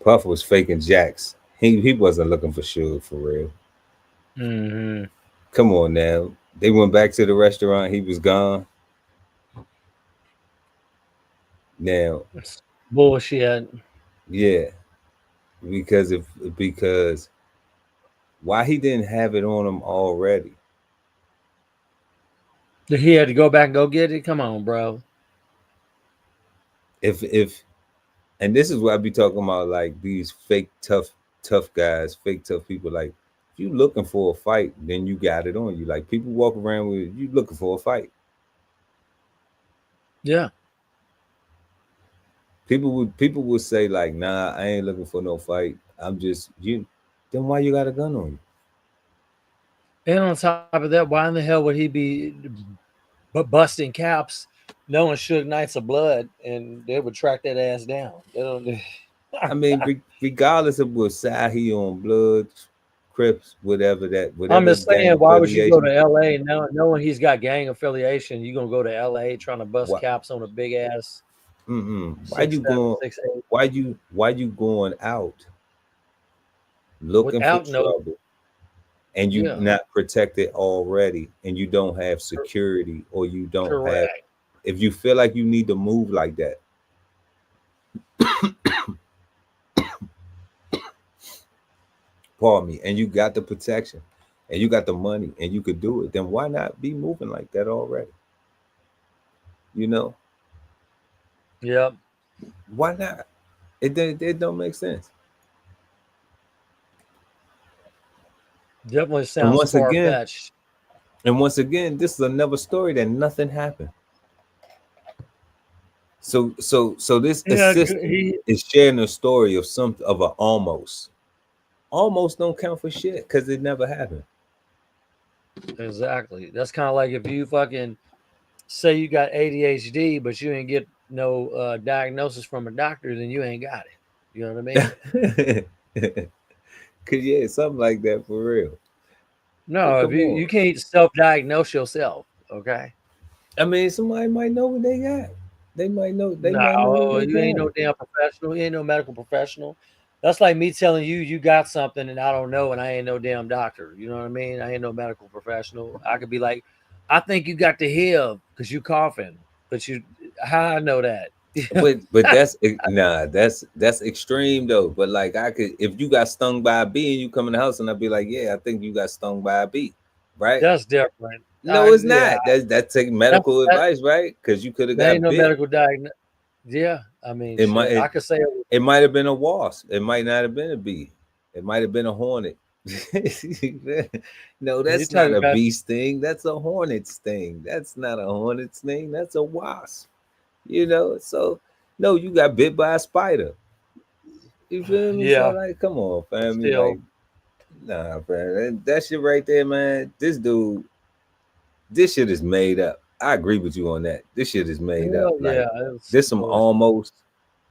Puff was faking jacks. He wasn't looking for Suge for real. Come on now. They went back to the restaurant. He was gone. Now, bullshit. Yeah, because why he didn't have it on him already? He had to go back and go get it. Come on, bro. And this is what I be talking about, like these fake tough guys, fake tough people. Like, if you looking for a fight, then you got it on you. Like, people walk around with you looking for a fight. Yeah. People would say like, "Nah, I ain't looking for no fight. I'm just you." Then why you got a gun on you? And on top of that, why in the hell would he be busting caps, knowing Suge Knight's of blood, and they would track that ass down? I mean, regardless of what side he on, blood, Crips, whatever. I'm just saying, why would you go to LA knowing he's got gang affiliation? You gonna go to LA trying to bust caps on a big ass? Why you going out looking for trouble, and you not protected already, and you don't have security, or you don't have? If you feel like you need to move like that, pardon me, and you got the protection, and you got the money, and you could do it, then why not be moving like that already? Yep. Why not? It don't make sense. Definitely sounds far-fetched. And once again, this is another story that nothing happened. So this assistant is sharing a story of a almost. Almost don't count for shit because it never happened. Exactly. That's kind of like if you fucking say you got ADHD, but you ain't get no diagnosis from a doctor, then you ain't got it. You know what I mean? Cause yeah, something like that for real. No, if you can't self-diagnose yourself, okay? I mean, somebody might know what they got. They might know. They might know what they you ain't no damn professional. You ain't no medical professional. That's like me telling you you got something and I don't know, and I ain't no damn doctor. You know what I mean? I ain't no medical professional. I could be like, I think you got the HIV because you coughing, but how I know that? but that's that's extreme though. But like I could, if you got stung by a bee and you come in the house and I'd be like, yeah, I think you got stung by a bee, right? That's different. No, it's not. That's taking medical advice, right? Because you could have got ain't no bit. medical diagnosis. Yeah, I mean, I could say it might have been a wasp. It might not have been a bee. It might have been a hornet. No, that's not a bee sting. That's a hornet sting. That's not a hornet sting. That's a wasp. You know, so no, you got bit by a spider. You feel me? Yeah. So like, come on, family. Like, nah, man. That shit right there, man. This dude, this shit is made up. I agree with you on that. This shit is made up. Like, this some almost.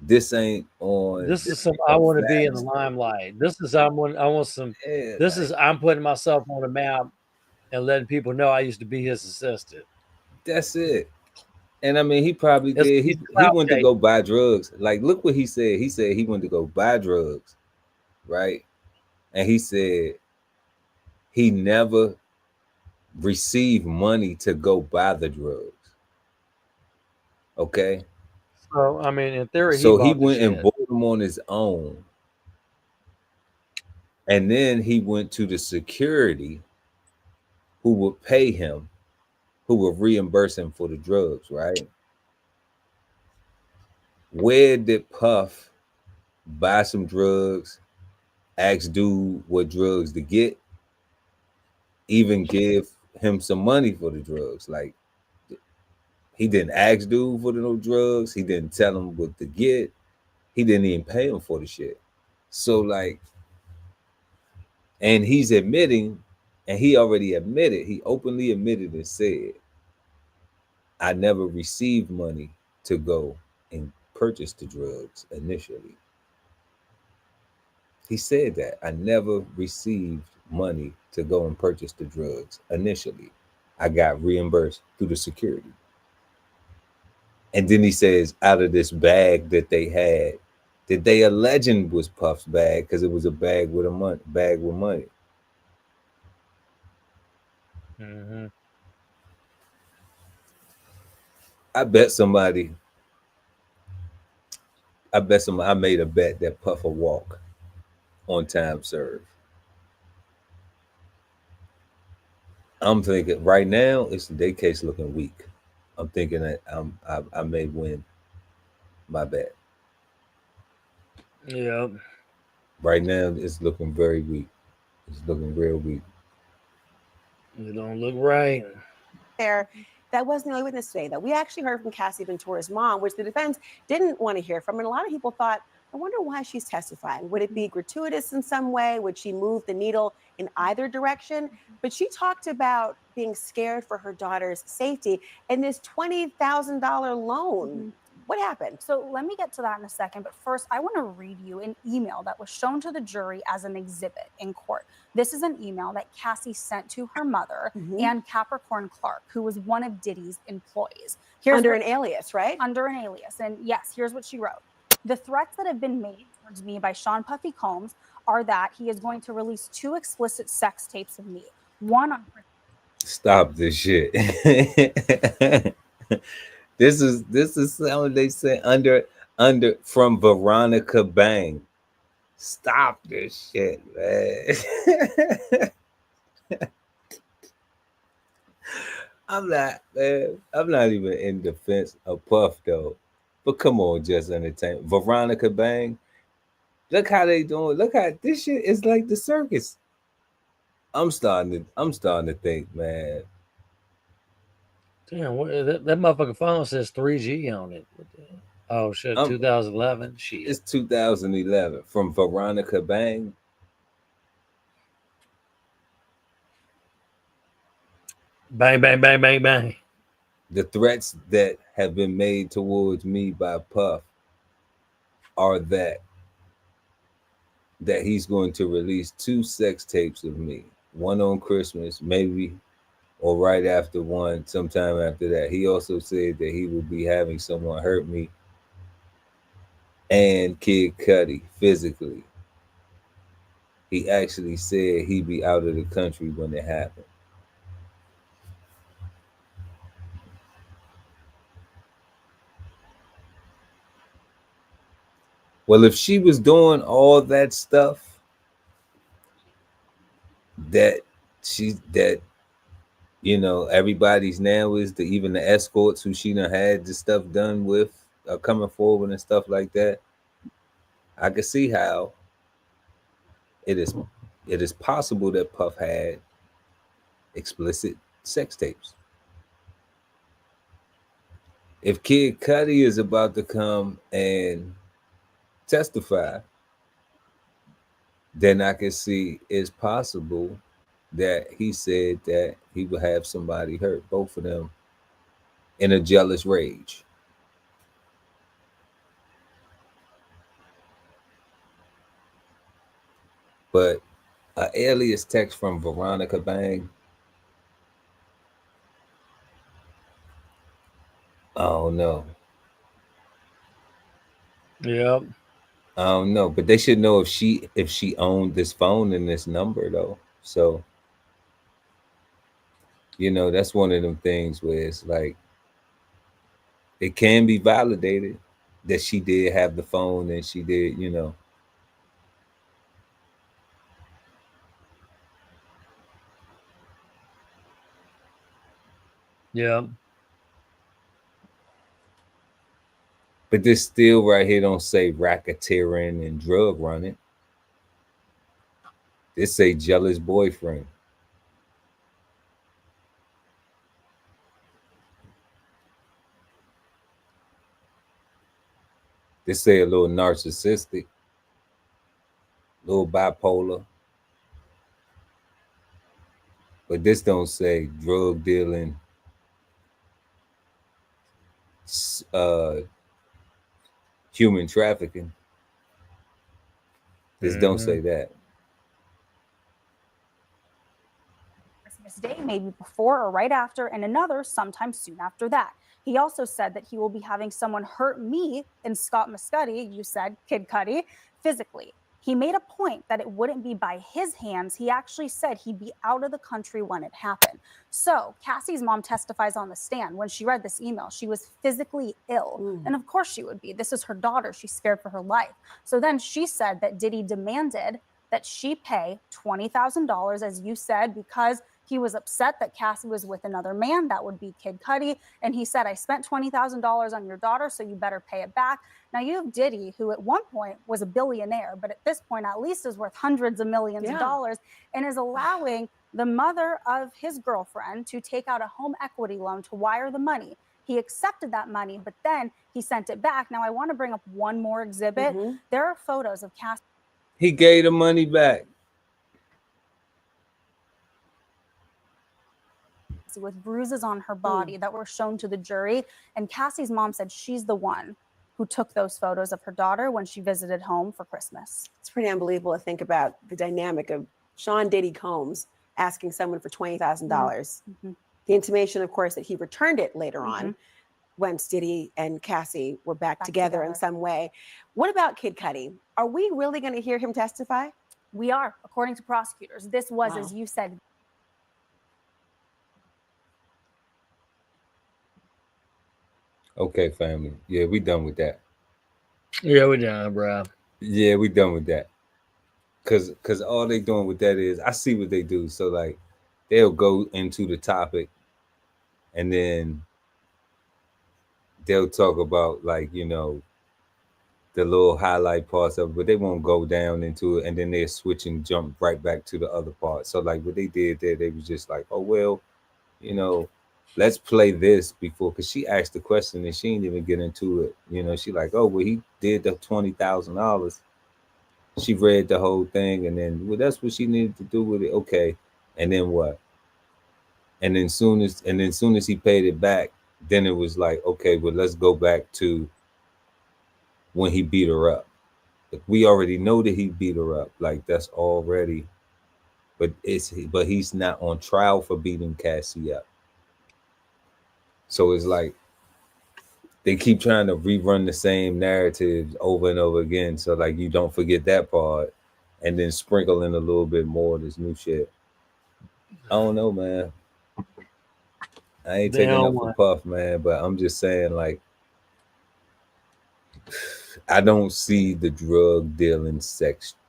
This ain't on. This is some. I want to be in the limelight. This is I want some. Yeah, this is I'm putting myself on the map and letting people know I used to be his assistant. That's it. And I mean, he probably did. He went to go buy drugs. Like, look what he said. He said he went to go buy drugs, right? And he said he never received money to go buy the drugs. Okay. So I mean, in theory, he went and bought them on his own, and then he went to the security, who would pay him, who would reimburse him for the drugs, right? Where did Puff buy some drugs, ask dude what drugs to get, even give him some money for the drugs? Like, he didn't ask dude for no drugs. He didn't tell him what to get. He didn't even pay him for the shit. So like, and he's admitting, and he already admitted, he openly admitted and said, I never received money to go and purchase the drugs initially. He said that I never received money to go and purchase the drugs initially. I got reimbursed through the security. And then he says, out of this bag that they had, that they alleging was Puff's bag, because it was a bag with money. Mm-hmm. I made a bet that Puff will walk on time served. I'm thinking right now, it's their case looking weak. I'm thinking that I may win my bet. Yeah. Right now, it's looking very weak. It's looking real weak. It don't look right. That wasn't the only witness today, though. We actually heard from Cassie Ventura's mom, which the defense didn't want to hear from. And a lot of people thought, I wonder why she's testifying. Would it be gratuitous in some way? Would she move the needle in either direction? But she talked about being scared for her daughter's safety and this $20,000 loan. Mm-hmm. What happened? So let me get to that in a second. But first, I want to read you an email that was shown to the jury as an exhibit in court. This is an email that Cassie sent to her mother, Ann Capricorn Clark, who was one of Diddy's employees. Under an alias, right? Under an alias. And yes, here's what she wrote. The threats that have been made towards me by Sean Puffy Combs are that he is going to release 2 explicit sex tapes of me. One on... Stop this shit. This is something they say under from Veronica Bang. Stop this shit, man. I'm not even in defense of Puff though. But come on, Just Entertainment. Veronica Bang. Look how they doing. Look how this shit is like the circus. I'm starting to think, man. Damn, that motherfucking phone says 3G on it. Oh shit, 2011. Shit, it's 2011 from Veronica Bang. Bang, bang, bang, bang, bang. The threats that have been made towards me by Puff are that he's going to release 2 sex tapes of me, one on Christmas, maybe, or right after one, sometime after that. He also said that he will be having someone hurt me and Kid Cudi physically. He actually said he'd be out of the country when it happened. Well, if she was doing all that stuff that everybody's now is even the escorts who she done had this stuff done with coming forward and stuff like that, I could see how it is possible that Puff had explicit sex tapes. If Kid Cudi is about to come and testify, then I can see it's possible that he said that he would have somebody hurt, both of them, in a jealous rage. But an alias text from Veronica Bang, I don't know. Yep. I don't know, but they should know if she owned this phone and this number though. So, that's one of them things where it's like it can be validated that she did have the phone and she did, Yeah. But this still right here don't say racketeering and drug running. This say jealous boyfriend. This say a little narcissistic, a little bipolar. But this don't say drug dealing, human trafficking. This don't say that. Christmas Day, maybe before or right after, and another sometime soon after that. He also said that he will be having someone hurt me and Scott Muscudi, you said, Kid Cudi, physically. He made a point that it wouldn't be by his hands. He actually said he'd be out of the country when it happened. So Cassie's mom testifies on the stand. When she read this email, she was physically ill. And of course she would be. This is her daughter. She's scared for her life. So then she said that Diddy demanded that she pay $20,000, as you said, because he was upset that Cassie was with another man. That would be Kid Cudi. And he said, I spent $20,000 on your daughter, so you better pay it back. Now you have Diddy, who at one point was a billionaire, but at this point at least is worth hundreds of millions of dollars, and is allowing the mother of his girlfriend to take out a home equity loan to wire the money. He accepted that money, but then he sent it back. Now I want to bring up one more exhibit. There are photos of Cassie. He gave the money back with bruises on her body that were shown to the jury. And Cassie's mom said she's the one who took those photos of her daughter when she visited home for Christmas. It's pretty unbelievable to think about the dynamic of Sean Diddy Combs asking someone for $20,000. The intimation, of course, that he returned it later on once Diddy and Cassie were back together in some way. What about Kid Cudi? Are we really going to hear him testify? We are, according to prosecutors. This was, as you said, Okay, family. Yeah, we done with that. Yeah, we done, bro. Yeah, we done with that. Cause all they doing with that is I see what they do. So like they'll go into the topic and then they'll talk about like, the little highlight parts of it, but they won't go down into it, and then they'll switch and jump right back to the other part. So like what they did there, they was just like, oh well, let's play this before, because she asked the question and she didn't even get into it. You know, she like, oh, well, he did the $20,000. She read the whole thing, and then, well, that's what she needed to do with it. Okay, and then what? And then soon as he paid it back, then it was like, okay, well, let's go back to when he beat her up. Like, we already know that he beat her up. Like, that's already, but he's not on trial for beating Cassie up. So it's like they keep trying to rerun the same narratives over and over again. So like you don't forget that part, and then sprinkle in a little bit more of this new shit. I don't know, man. I ain't taking up for Puff, man, but I'm just saying, like, I don't see the drug dealing,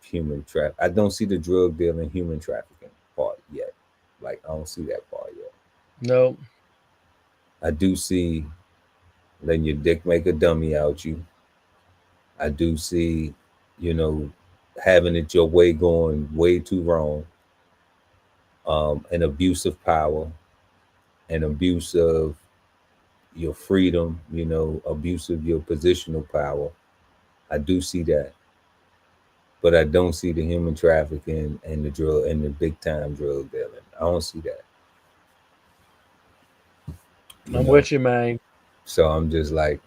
human trafficking. I don't see the drug dealing, human trafficking part yet. Like, I don't see that part yet. No. I do see letting your dick make a dummy out you. I do see, you know, having it your way going way too wrong. An abuse of power, an abuse of your freedom, you know, abuse of your positional power. I do see that. But I don't see the human trafficking and the drug and the big time drug dealing. I don't see that. I'm with you, man. So I'm just like,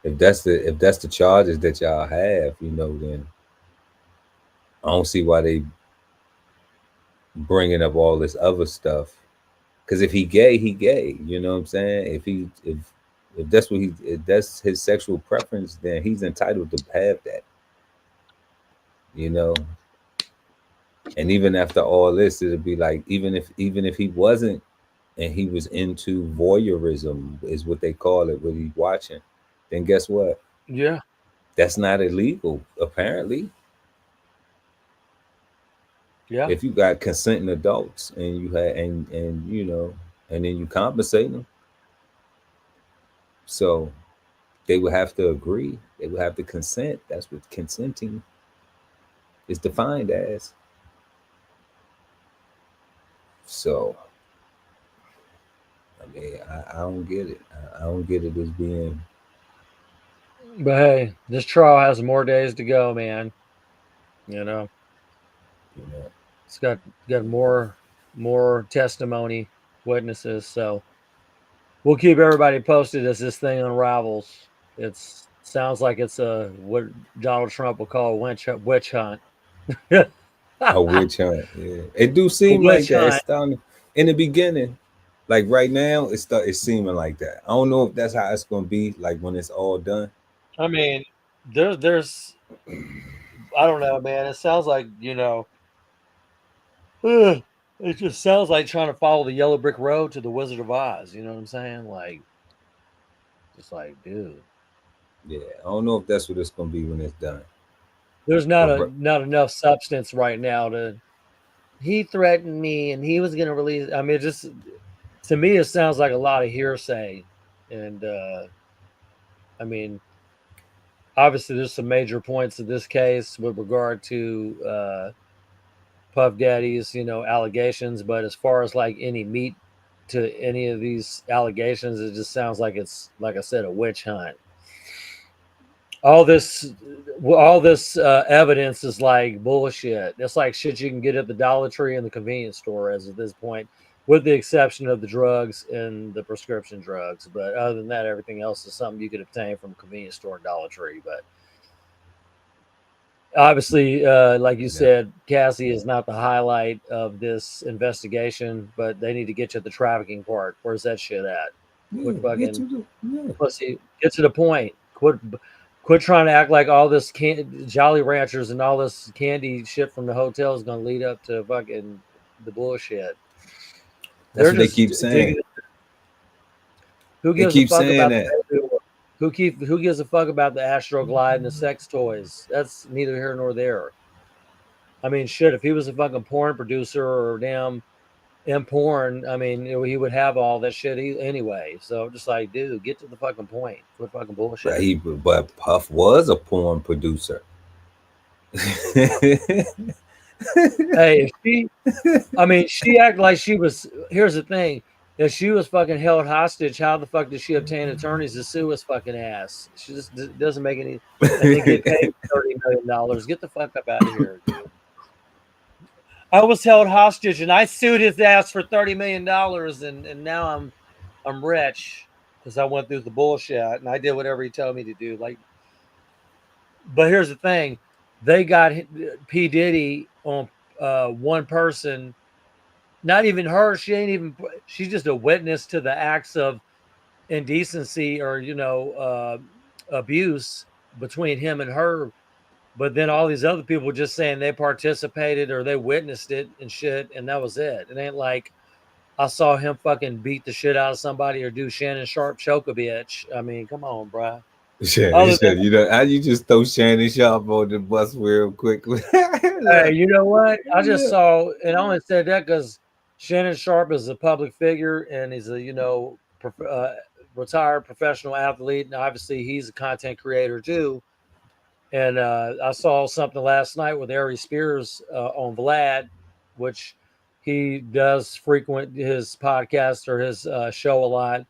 if that's the charges that y'all have, you know, then I don't see why they bringing up all this other stuff. Because if he gay, he gay. You know what I'm saying? If that's what if that's his sexual preference, then he's entitled to have that. You know. And even after all this, it'll be like, even if he wasn't, and he was into voyeurism, is what they call it, what he's watching, then guess what? Yeah. That's not illegal, apparently. Yeah. If you got consenting adults and you had and you know, and then you compensate them. So they would have to agree. They would have to consent. That's what consenting is defined as. So I mean, I don't get it. I don't get it as being. But hey, this trial has more days to go, man. You know. It's got more testimony, witnesses. So we'll keep everybody posted as this thing unravels. It sounds like it's what Donald Trump will call a witch hunt. A witch hunt. Yeah, it do seem like that. It's starting in the beginning. Like right now, it's seeming like that. I don't know if that's how it's gonna be. Like when it's all done. I mean, there's I don't know, man. It sounds like, you know, it just sounds like trying to follow the yellow brick road to the Wizard of Oz. You know what I'm saying? Like, just like, dude. Yeah, I don't know if that's what it's gonna be when it's done. There's not enough substance right now to. He threatened me, and he was gonna release. I mean, just to me, it sounds like a lot of hearsay, and I mean, obviously, there's some major points in this case with regard to Puff Daddy's, you know, allegations. But as far as like any meat to any of these allegations, it just sounds like it's, like I said, a witch hunt. All this evidence is like bullshit. It's like shit you can get at the Dollar Tree and the convenience store as of this point, with the exception of the drugs and the prescription drugs. But other than that, everything else is something you could obtain from a convenience store and Dollar Tree. But obviously, like you said, Cassie is not the highlight of this investigation, but they need to get you at the trafficking part. Where's that shit at? Quit fucking pussy. Get to the point. Quit trying to act like all this Jolly Ranchers and all this candy shit from the hotel is going to lead up to fucking the bullshit. That's what they keep saying. Who gives a fuck about that? Who gives a fuck about the Astroglide and the sex toys? That's neither here nor there. I mean, shit, if he was a fucking porn producer or damn porn, I mean, he would have all that shit anyway. So just like, dude, get to the fucking point. Quit fucking bullshit. But Puff was a porn producer. Hey, she acted like she was. Here's the thing: If she was fucking held hostage, how the fuck did she obtain attorneys to sue his fucking ass? She just doesn't make any, and then get paid $30 million. Get the fuck up out of here, dude. I was held hostage and I sued his ass for $30 million, and now I'm rich because I went through the bullshit and I did whatever he told me to do. Like, but here's the thing: they got P. Diddy on one person. Not even her. She ain't even. She's just a witness to the acts of indecency or abuse between him and her. But then all these other people just saying they participated or they witnessed it and shit, and that was it. It ain't like I saw him fucking beat the shit out of somebody or do Shannon Sharp choke a bitch. I mean, come on, bro. Shannon, you know, how you just throw Shannon Sharp on the bus real quickly. Hey, you know what? I just saw, and I only said that because Shannon Sharp is a public figure and he's a retired professional athlete, and obviously he's a content creator too. And I saw something last night with Ari Spears on Vlad, which he does frequent his podcast or his show a lot.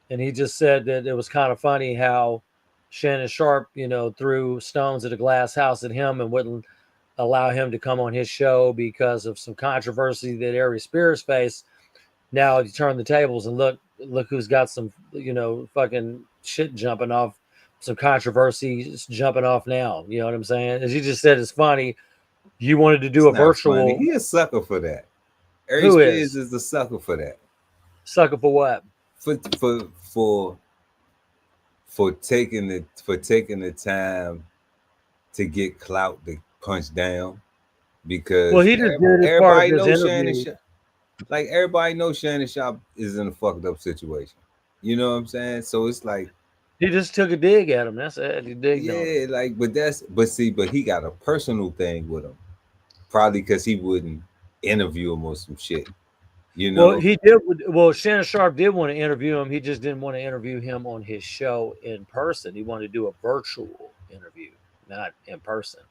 And he just said that it was kind of funny how Shannon Sharp, threw stones at a glass house at him and wouldn't allow him to come on his show because of some controversy that Ari Spears faced. Now you turn the tables and look who's got some, fucking shit jumping off, some controversy jumping off now. You know what I'm saying? As you just said, it's funny. You wanted to do a virtual. Funny. He a sucker for that. Ari Spears is the sucker for that. Sucker for what? For taking the time to get clout to punch down, because he just did it part of his interview. Like everybody knows Shannon Sharp is in a fucked up situation. You know what I'm saying? So it's like he just took a dig at him. That's it. He digged on him. Like, but he got a personal thing with him. Probably because he wouldn't interview him or some shit. You know? Well, he did. Well, Shannon Sharp did want to interview him. He just didn't want to interview him on his show in person. He wanted to do a virtual interview, not in person.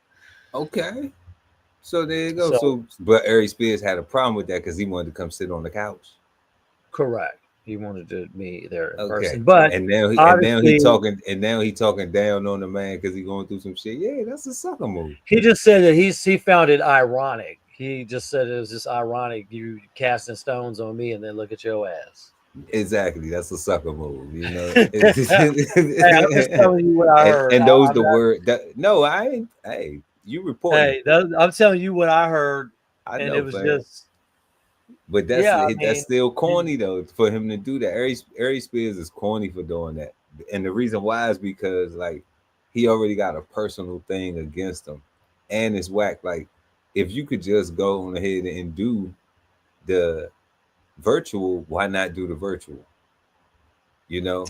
Okay. So there you go. But Ari Spears had a problem with that because he wanted to come sit on the couch. Correct. He wanted to meet there in person. But and now he talking down on the man because he's going through some shit. Yeah, that's a sucker move. He just said that he found it ironic. He just said it was just ironic, you casting stones on me and then look at your ass. Exactly, that's a sucker move, you know. Hey, I'm just telling you what I heard. And those the word that no, I ain't. Hey, you report. Hey, I'm telling you what I heard, and it was just. But that's still corny though for him to do that. Ari Spears is corny for doing that, and the reason why is because like he already got a personal thing against him, and it's whack. Like if you could just go on ahead and do the virtual, why not do the virtual? You know,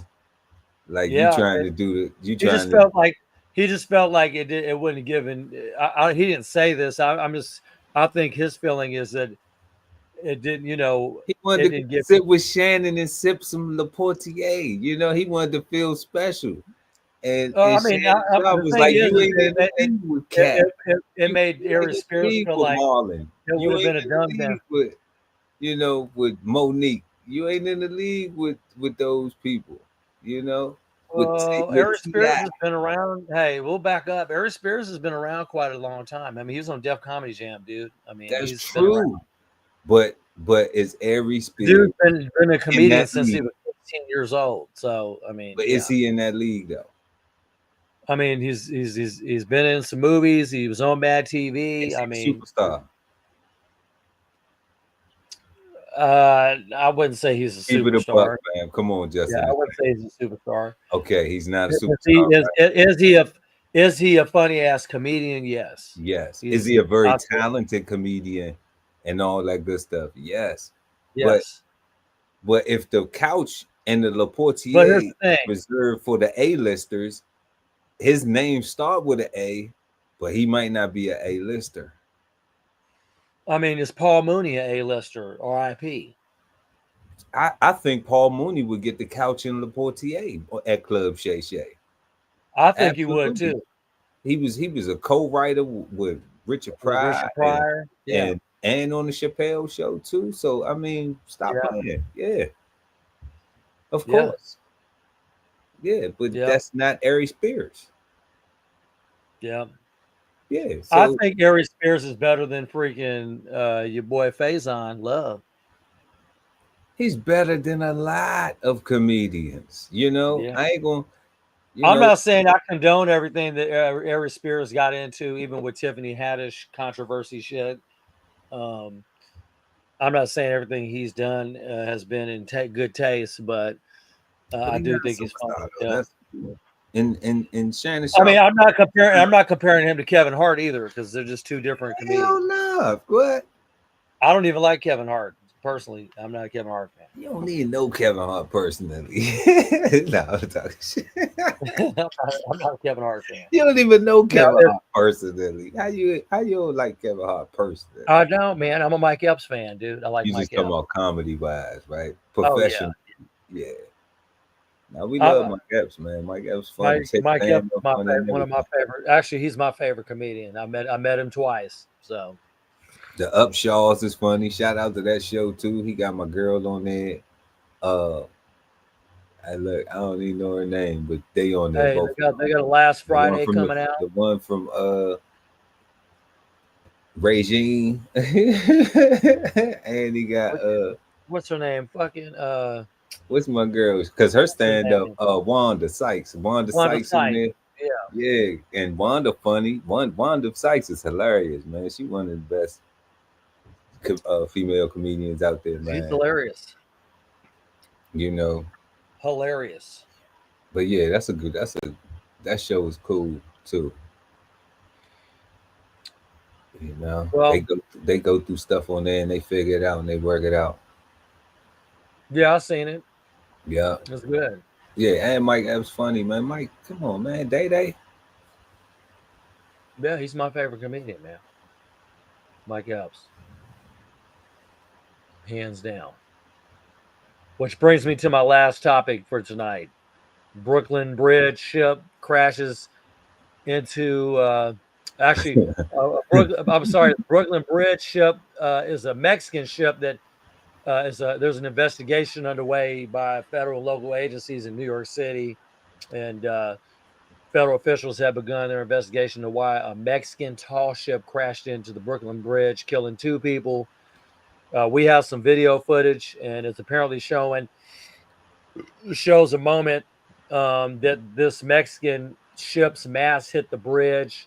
like you trying to do the he just felt like it wouldn't have given. He didn't say this. I think his feeling is that it didn't. You know, he wanted to sit with Shannon and sip some Laportier. You know, he wanted to feel special. And I was like, you ain't in the league with Cat. It made Ari Spears feel like Marlon. It would have been a dumb down. With Monique, you ain't in the league with those people. You know. Ari Spears has been around. Hey, we'll back up. Ari Spears has been around quite a long time. I mean, he was on Def Comedy Jam, dude. I mean, that's true. But is Ari Spears? Dude's been a comedian since he was 15 years old. So I mean, but is he in that league though? I mean, he's been in some movies. He was on Mad TV. I mean, superstar. I wouldn't say he's a superstar. Man. Come on, Justin. Yeah, I wouldn't say he's a superstar. Okay, he's not a superstar. Is he a funny ass comedian? Yes. Yes. Is he a very talented comedian and all that good stuff? Yes. Yes. But if the couch and the Laportier reserved for the A-listers, his name start with an A, but he might not be an A-lister. I mean, is Paul Mooney an A-lister, RIP? I think Paul Mooney would get the couch in Laportier at Club Shay Shay. I think he would too. He was a co-writer with Richard Pryor, and and on the Chappelle show too. So I mean, stop playing. Yeah, of course. Yeah, but that's not Ari Spears. Yeah. Yeah. I So think Ari Spears is better than freaking your boy Faison Love. he's better than a lot of comedians. You know, I ain't gonna. I'm not saying I condone everything that Ari Spears got into, even with Tiffany Haddish controversy shit. I'm not saying everything he's done has been in good taste, but I do think he's funny. That's in Shannon I mean, Sharp. I'm not comparing him to Kevin Hart either, because they're just two different comedians. Hell no. What? I don't even like Kevin Hart personally. I'm not a Kevin Hart fan. You don't even know Kevin Hart personally. No, I'm talking shit. I'm not a Kevin Hart fan. You don't even know Kevin Hart personally. How you don't like Kevin Hart personally? I don't, man. I'm a Mike Epps fan, dude. I like you Mike just talking Epps. about comedy wise, right? Professional. Oh, yeah. Now we love Mike Epps, man. Mike Epps funny. Mike Epps, one of my favorite. Actually, he's my favorite comedian. I met him twice. So the Upshaws is funny. Shout out to that show too. He got my girl on there. I don't even know her name, but they on there. Hey, they got a Last Friday coming out. The one from Regine, and he got what's her name? Fucking what's my girl? Because her stand up, Wanda Sykes. Wanda Sykes in there. Yeah, and Wanda funny. Wanda Sykes is hilarious, man. She one of the best female comedians out there, man. She's hilarious. You know, hilarious. But yeah, that show is cool too. You know, well, they go through stuff on there and they figure it out and they work it out. Yeah, I seen it. Yeah, it's good. Yeah, and Mike Epps funny, man. Mike, come on, man. Day. Yeah, he's my favorite comedian, man. Mike Epps, hands down. Which brings me to my last topic for tonight. Brooklyn Bridge ship crashes into I'm sorry, Brooklyn Bridge ship is a Mexican ship that there's an investigation underway by federal and local agencies in New York City, and federal officials have begun their investigation into why a Mexican tall ship crashed into the Brooklyn Bridge, killing 2 people. We have some video footage, and it's apparently shows a moment that this Mexican ship's mast hit the bridge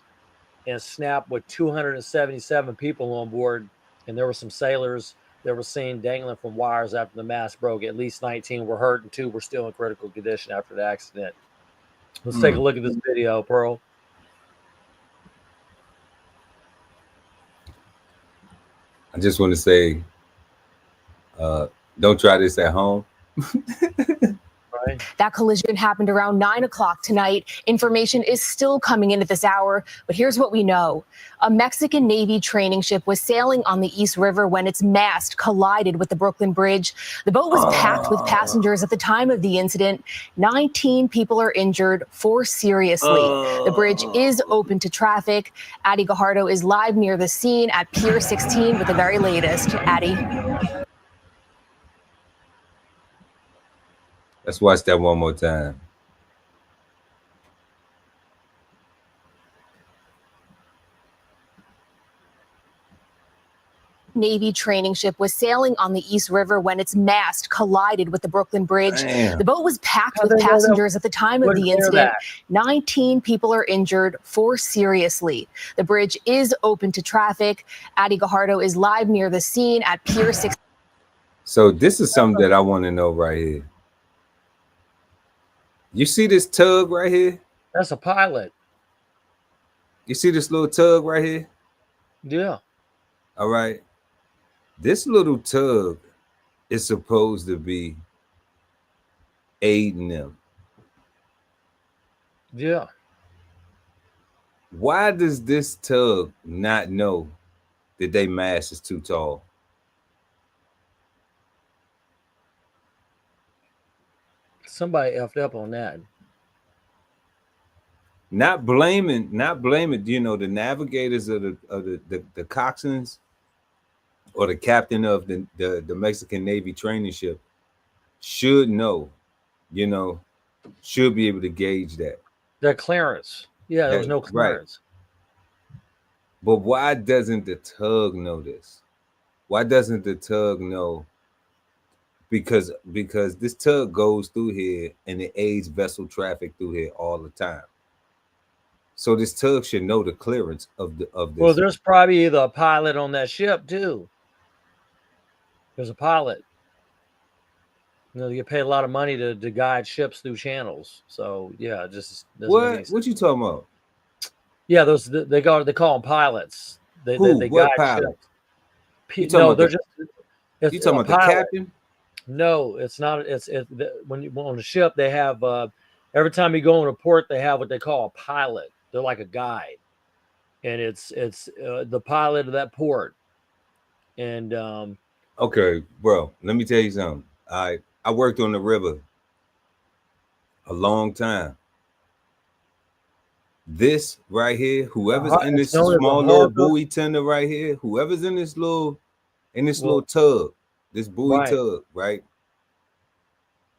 and snapped with 277 people on board. And there were some sailors that were seen dangling from wires after the mast broke. At least 19 were hurt and 2 were still in critical condition after the accident. Let's take a look at this video, Pearl. I just want to say, don't try this at home. That collision happened around 9 o'clock tonight. Information is still coming in at this hour, but here's what we know. A Mexican Navy training ship was sailing on the East River when its mast collided with the Brooklyn Bridge. The boat was packed with passengers at the time of the incident. 19 people are injured, 4 seriously. The bridge is open to traffic. Addie Gajardo is live near the scene at Pier 16 with the very latest. Addie. Let's watch that one more time. Navy training ship was sailing on the East River when its mast collided with the Brooklyn Bridge. Damn. The boat was packed with passengers at the time of the incident. 19 people are injured, 4 seriously. The bridge is open to traffic. Addie Gajardo is live near the scene at Pier 6. So this is something that I want to know right here. You see this tug right here? That's a pilot. You see this little tug right here? Yeah. All right. This little tug is supposed to be aiding them. Yeah. Why does this tug not know that their mast is too tall? Somebody effed up on that. Not blaming, you know, the navigators of the coxswains. or the captain of the Mexican Navy training ship should know, you know, should be able to gauge that. The clearance. Yeah, there was no Right. clearance. But why doesn't the tug know this? Why doesn't the tug know? Because this tug goes through here and it aids vessel traffic through here all the time. So this tug should know the clearance of this. Well, there's probably either a pilot on that ship too. There's a pilot. You know, you get paid a lot of money to guide ships through channels. So yeah, it just doesn't make any sense. What you talking about? Yeah, they call them pilots. They What guide pilot? ships. No, they're just. You talking about the captain? No, it's not. When you on the ship, they have every time you go in a port, they have what they call a pilot. They're like a guide, and it's the pilot of that port. And okay, bro, let me tell you something. I worked on the river a long time. This right here, whoever's in this small little buoy tender right here, whoever's in this little tug, this buoy tug, right?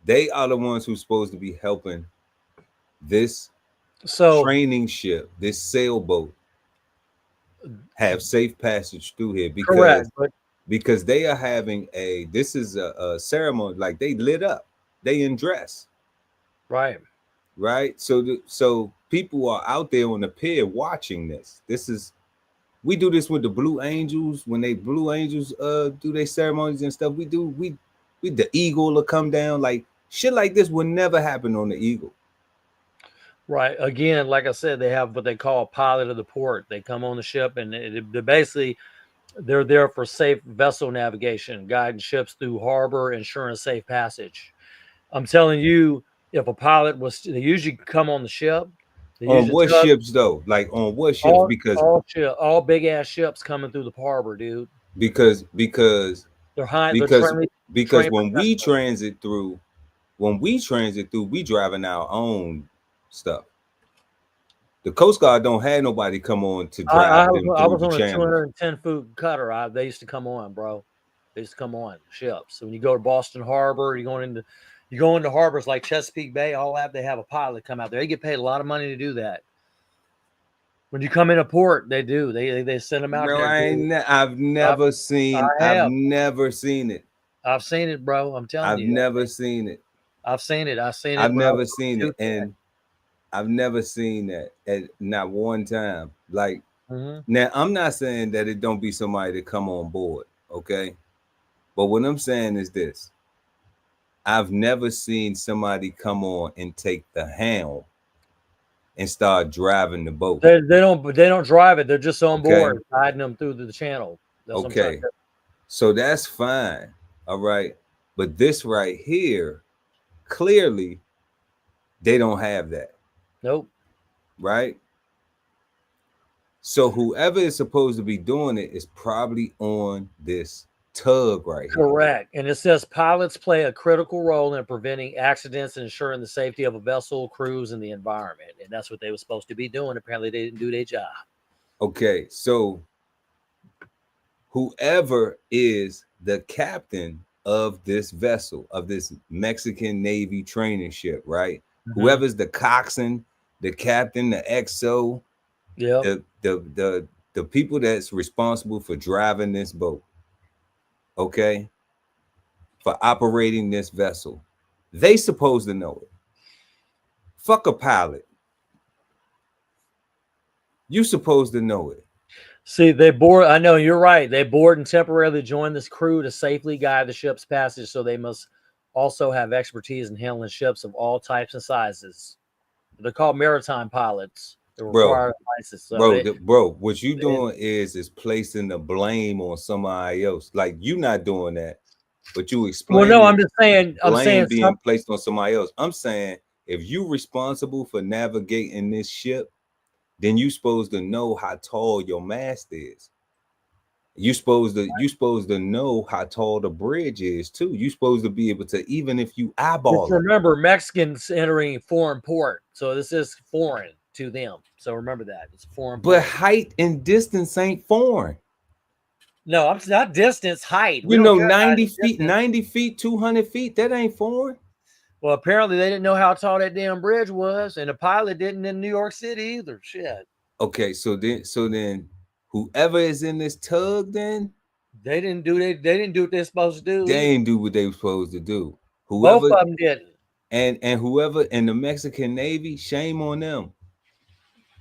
They are the ones who's supposed to be helping this training ship, this sailboat, have safe passage through here because they are having this is a ceremony, like they lit up, they in dress, right. So people are out there on the pier watching this. We do this with the Blue Angels when they Blue Angels do their ceremonies and stuff. We the Eagle will come down, like shit like this would never happen on the Eagle. Right. Again, like I said, they have what they call a pilot of the port. They come on the ship and they're there for safe vessel navigation, guiding ships through harbor, ensuring safe passage. I'm telling you, if a pilot they usually come on the ship. On what ships though? Like on what ships? Because all big ass ships coming through the harbor, dude. Because they're high. Because when we transit through, we driving our own stuff. The Coast Guard don't have nobody come on to drive them through I was the on channel. a 210-foot cutter. They used to come on, bro. They used to come on ships. So when you go to Boston Harbor, you go into harbors like Chesapeake Bay, all that. They have a pilot come out there. They get paid a lot of money to do that. When you come in a port, they do. They send them out there. I've never seen it. I've seen it, bro. I'm telling you. I've never seen it. I've seen it. I've never seen it. And I've never seen that at not one time. Like now, I'm not saying that it don't be somebody to come on board, okay? But what I'm saying is this: I've never seen somebody come on and take the helm and start driving the boat. They don't drive it. They're just on board, guiding them through the channel. That's okay, so that's fine. All right, but this right here, clearly, they don't have that. Nope. Right. So whoever is supposed to be doing it is probably on this tug right here. Correct. And it says pilots play a critical role in preventing accidents and ensuring the safety of a vessel, crews, and the environment. And that's what they were supposed to be doing. Apparently, they didn't do their job. Okay, so whoever is the captain of this vessel, of this Mexican Navy training ship, right? Whoever's the coxswain, the captain, the XO, the people that's responsible for driving this boat, okay, for operating this vessel, they supposed to know it. Fuck a pilot. You supposed to know it. See, they board. I know you're right. They board and temporarily join this crew to safely guide the ship's passage. So they must also have expertise in handling ships of all types and sizes. They're called maritime pilots. They require license. So bro, what you doing is placing the blame on somebody else. Like you not doing that, but you explain. Well, no, I'm just saying. I'm saying being placed on somebody else. I'm saying if you responsible for navigating this ship, then you supposed to know how tall your mast is. You supposed to know how tall the bridge is too. You supposed to be able to, even if you eyeball. Just remember, Mexicans entering foreign port, so this is foreign to them. So remember that it's foreign. But height and distance ain't foreign. No, I'm not distance, height. We You don't know, care about 90 distance. feet, 90 feet, 200 feet. That ain't foreign. Well, apparently they didn't know how tall that damn bridge was, and the pilot didn't in New York City either. Shit. Okay, so then whoever is in this tug, then they didn't do they didn't do what they're supposed to do. They either. ain't do what they were supposed to do. Both Whoever of them didn't. and whoever in the Mexican Navy, shame on them.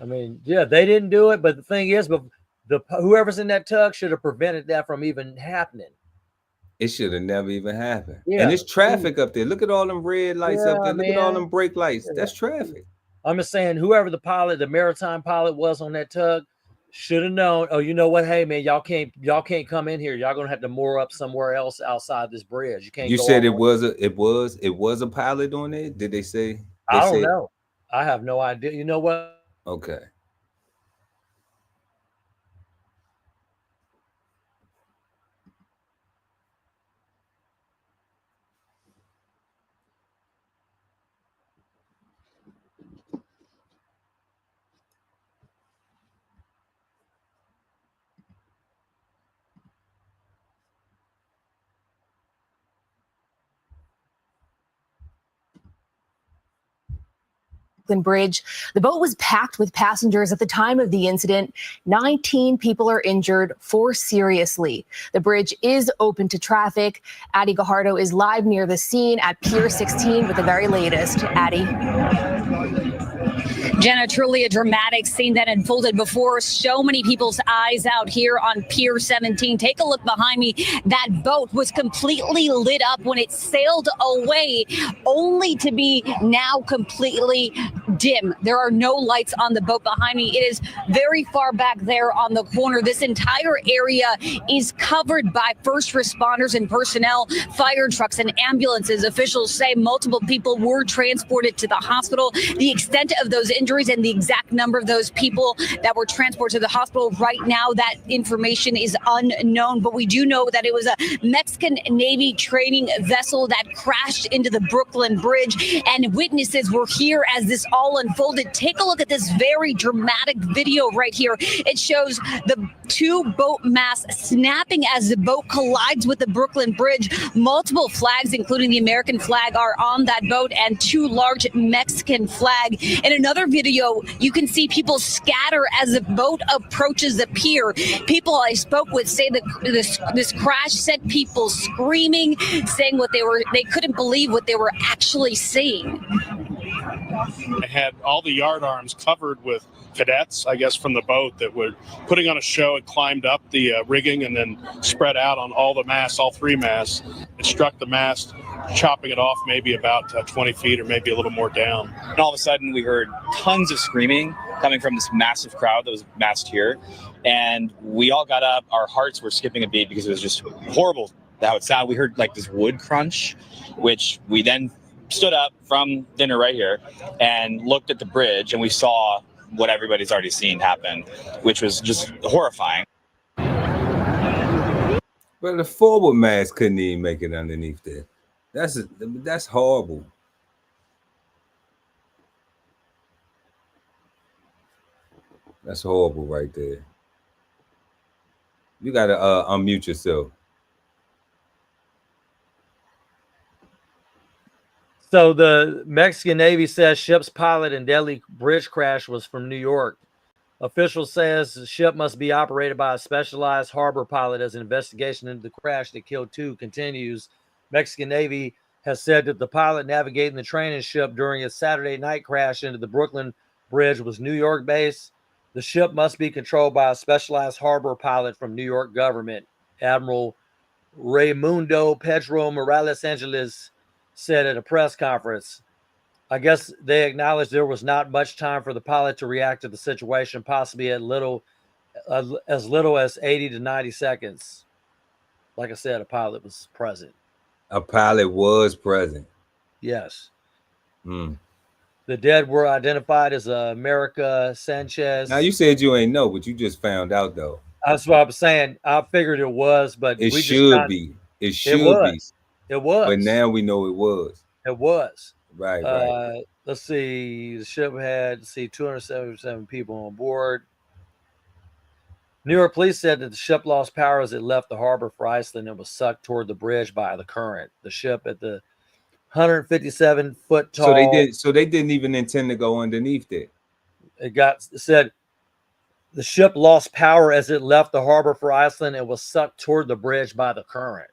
I mean, yeah, they didn't do it, but the thing is, but whoever's in that tug should have prevented that from even happening. It should have never even happened. Yeah, and it's traffic up there. Look at all them red lights up there. Look at all them brake lights. Yeah. That's traffic. I'm just saying, whoever the pilot, the maritime pilot was on that tug, should have known. Oh, you know what? Hey, man, y'all can't come in here. Y'all gonna have to moor up somewhere else outside this bridge. You can't. You go said it on. was a pilot on it. Did they say? I don't know. I have no idea. You know what? Okay. Bridge. The boat was packed with passengers at the time of the incident. 19 people are injured, 4 seriously. The bridge is open to traffic. Addie Gajardo is live near the scene at Pier 16 with the very latest. Addie. Jenna, truly a dramatic scene that unfolded before so many people's eyes out here on Pier 17. Take a look behind me. That boat was completely lit up when it sailed away, only to be now completely dim. There are no lights on the boat behind me. It is very far back there on the corner. This entire area is covered by first responders and personnel, fire trucks and ambulances. Officials say multiple people were transported to the hospital. The extent of those injuries and the exact number of those people that were transported to the hospital right now, that information is unknown. But we do know that it was a Mexican Navy training vessel that crashed into the Brooklyn Bridge, and witnesses were here as this all unfolded. Take a look at this very dramatic video right here. It shows the 2 boat masts snapping as the boat collides with the Brooklyn Bridge. Multiple flags, including the American flag, are on that boat, and 2 large Mexican flag. In another video, you can see people scatter as the boat approaches the pier. People I spoke with say that this crash sent people screaming, saying they couldn't believe what they were actually seeing. They had all the yard arms covered with cadets, I guess, from the boat that were putting on a show. It climbed up the rigging and then spread out on all the masts, all 3 masts. It struck the mast, chopping it off maybe about 20 feet or maybe a little more down. And all of a sudden we heard tons of screaming coming from this massive crowd that was massed here. And we all got up. Our hearts were skipping a beat because it was just horrible how it sounded. We heard like this wood crunch, which we then stood up from dinner right here and looked at the bridge, and we saw what everybody's already seen happen, which was just horrifying. Well, the forward mast couldn't even make it underneath there. That's horrible. That's horrible right there. You gotta unmute yourself. So the Mexican Navy says ship's pilot in deadly bridge crash was from New York. Official says the ship must be operated by a specialized harbor pilot as an investigation into the crash that killed 2 continues. Mexican Navy has said that the pilot navigating the training ship during a Saturday night crash into the Brooklyn Bridge was New York based. The ship must be controlled by a specialized harbor pilot from New York government. Admiral Raimundo Pedro Morales Angeles said at a press conference. I guess they acknowledged there was not much time for the pilot to react to the situation, possibly as little as 80 to 90 seconds. Like I said, a pilot was present. A pilot was present. Yes. Hmm. The dead were identified as America Sanchez. Now, you said you ain't know, but you just found out, though. That's what I'm saying. I figured it was, but it should be. It should be. It was. But now we know it was. It was. Right, right. Let's see. The ship had 277 people on board. New York police said that the ship lost power as it left the harbor for Iceland and was sucked toward the bridge by the current. The ship at the 157-foot tall. So they didn't even intend to go underneath it. It said the ship lost power as it left the harbor for Iceland and was sucked toward the bridge by the current.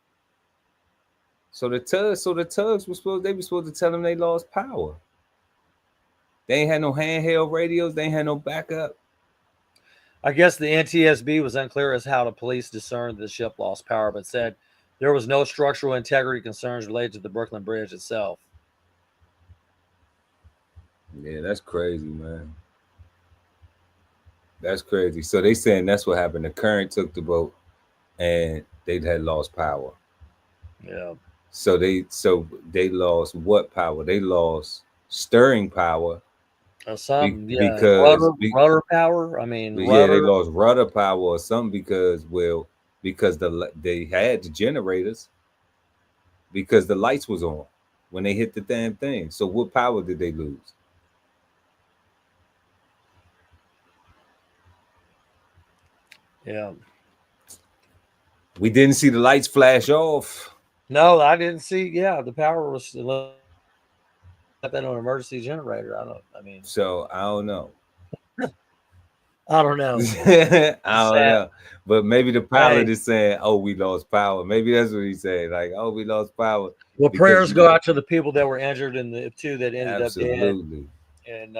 So the tugs were supposed to tell them they lost power. They ain't had no handheld radios. They ain't had no backup. I guess the NTSB was unclear as how the police discerned the ship lost power, but said there was no structural integrity concerns related to the Brooklyn Bridge itself. Yeah, that's crazy, man. That's crazy. So they saying that's what happened. The current took the boat, and they had lost power. Yeah. So they lost what power? They lost steering power. Something, yeah. Because rudder power. I mean, yeah, they lost rudder power or something because they had the generators because the lights was on when they hit the damn thing. So what power did they lose? Yeah. We didn't see the lights flash off. No, I didn't see. Yeah, the power was that on an emergency generator. So I don't know. I don't know. I don't know. But maybe the pilot is saying, "Oh, we lost power." Maybe that's what he's saying. Like, "Oh, we lost power." Well, prayers go out to the people that were injured and the two that ended up dead. Absolutely. And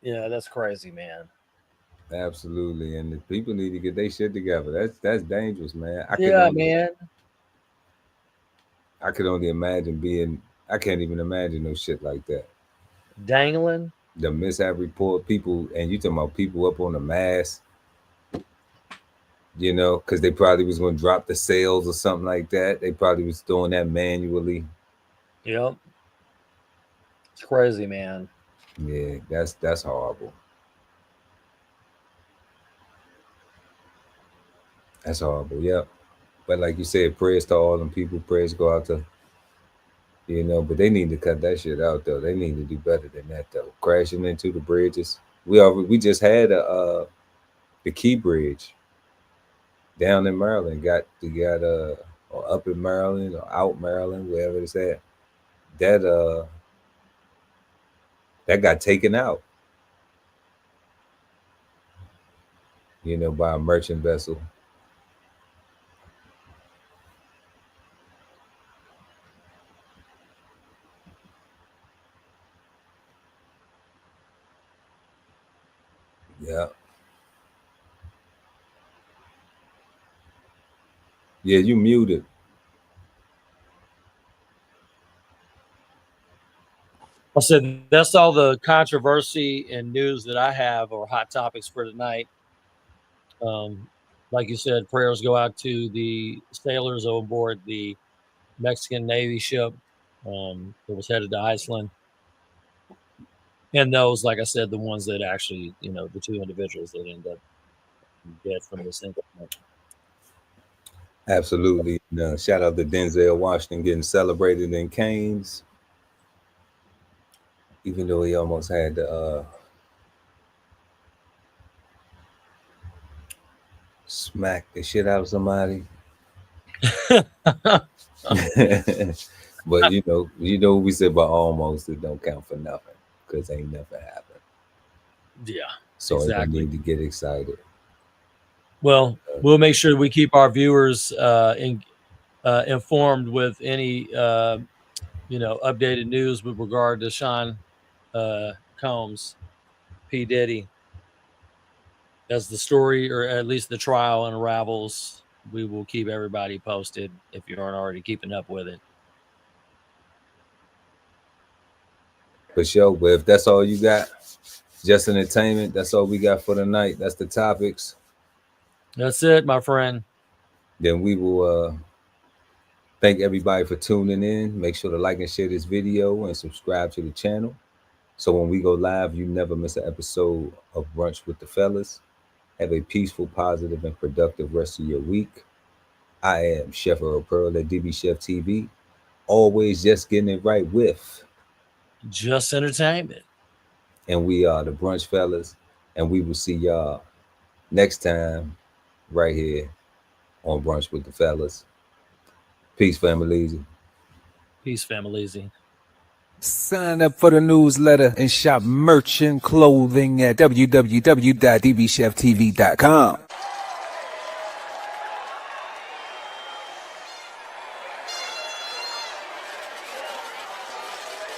yeah, that's crazy, man. Absolutely, and the people need to get their shit together. That's dangerous, man. Man. I could only imagine I can't even imagine no shit like that. Dangling. The mishap report, people, and you talking about people up on the mast, you know, because they probably was going to drop the sails or something like that. They probably was doing that manually. Yep. It's crazy, man. Yeah, that's horrible. That's horrible. Yep. But like you said, prayers to all them people. Prayers go out to, you know, but they need to cut that shit out though. They need to do better than that though. Crashing into the bridges. We just had the Key Bridge down in Maryland. Or up in Maryland or out Maryland, wherever it's at. That got taken out. You know, by a merchant vessel. Yeah. Yeah, you muted. I said that's all the controversy and news that I have or hot topics for tonight. Like you said, prayers go out to the sailors on board the Mexican Navy ship that was headed to Iceland. And those, like I said, the ones that actually, you know, the two individuals that end up dead from this incident. Absolutely. Shout out to Denzel Washington getting celebrated in Canes. Even though he almost had to smack the shit out of somebody. But you know what we said about almost, it don't count for nothing because ain't nothing happened. Yeah. So exactly. They need to get excited. Well, we'll make sure we keep our viewers informed with any updated news with regard to Sean Combs, P. Diddy. As the story, or at least the trial, unravels, we will keep everybody posted if you aren't already keeping up with it. For sure. But if that's all you got, just entertainment, that's all we got for tonight. That's the topics. That's it, my friend. Then we will thank everybody for tuning in. Make sure to like and share this video and subscribe to the channel. So when we go live, you never miss an episode of Brunch with the Fellas. Have a peaceful, positive, and productive rest of your week. I am Chef Earl Pearl at DBCHEFTV. Always just getting it right with just entertainment. And we are the Brunch Fellas. And we will see y'all next time, right here on Brunch with the Fellas. Peace, family. Peace, family. Sign up for the newsletter and shop merch and clothing at www.dbcheftv.com.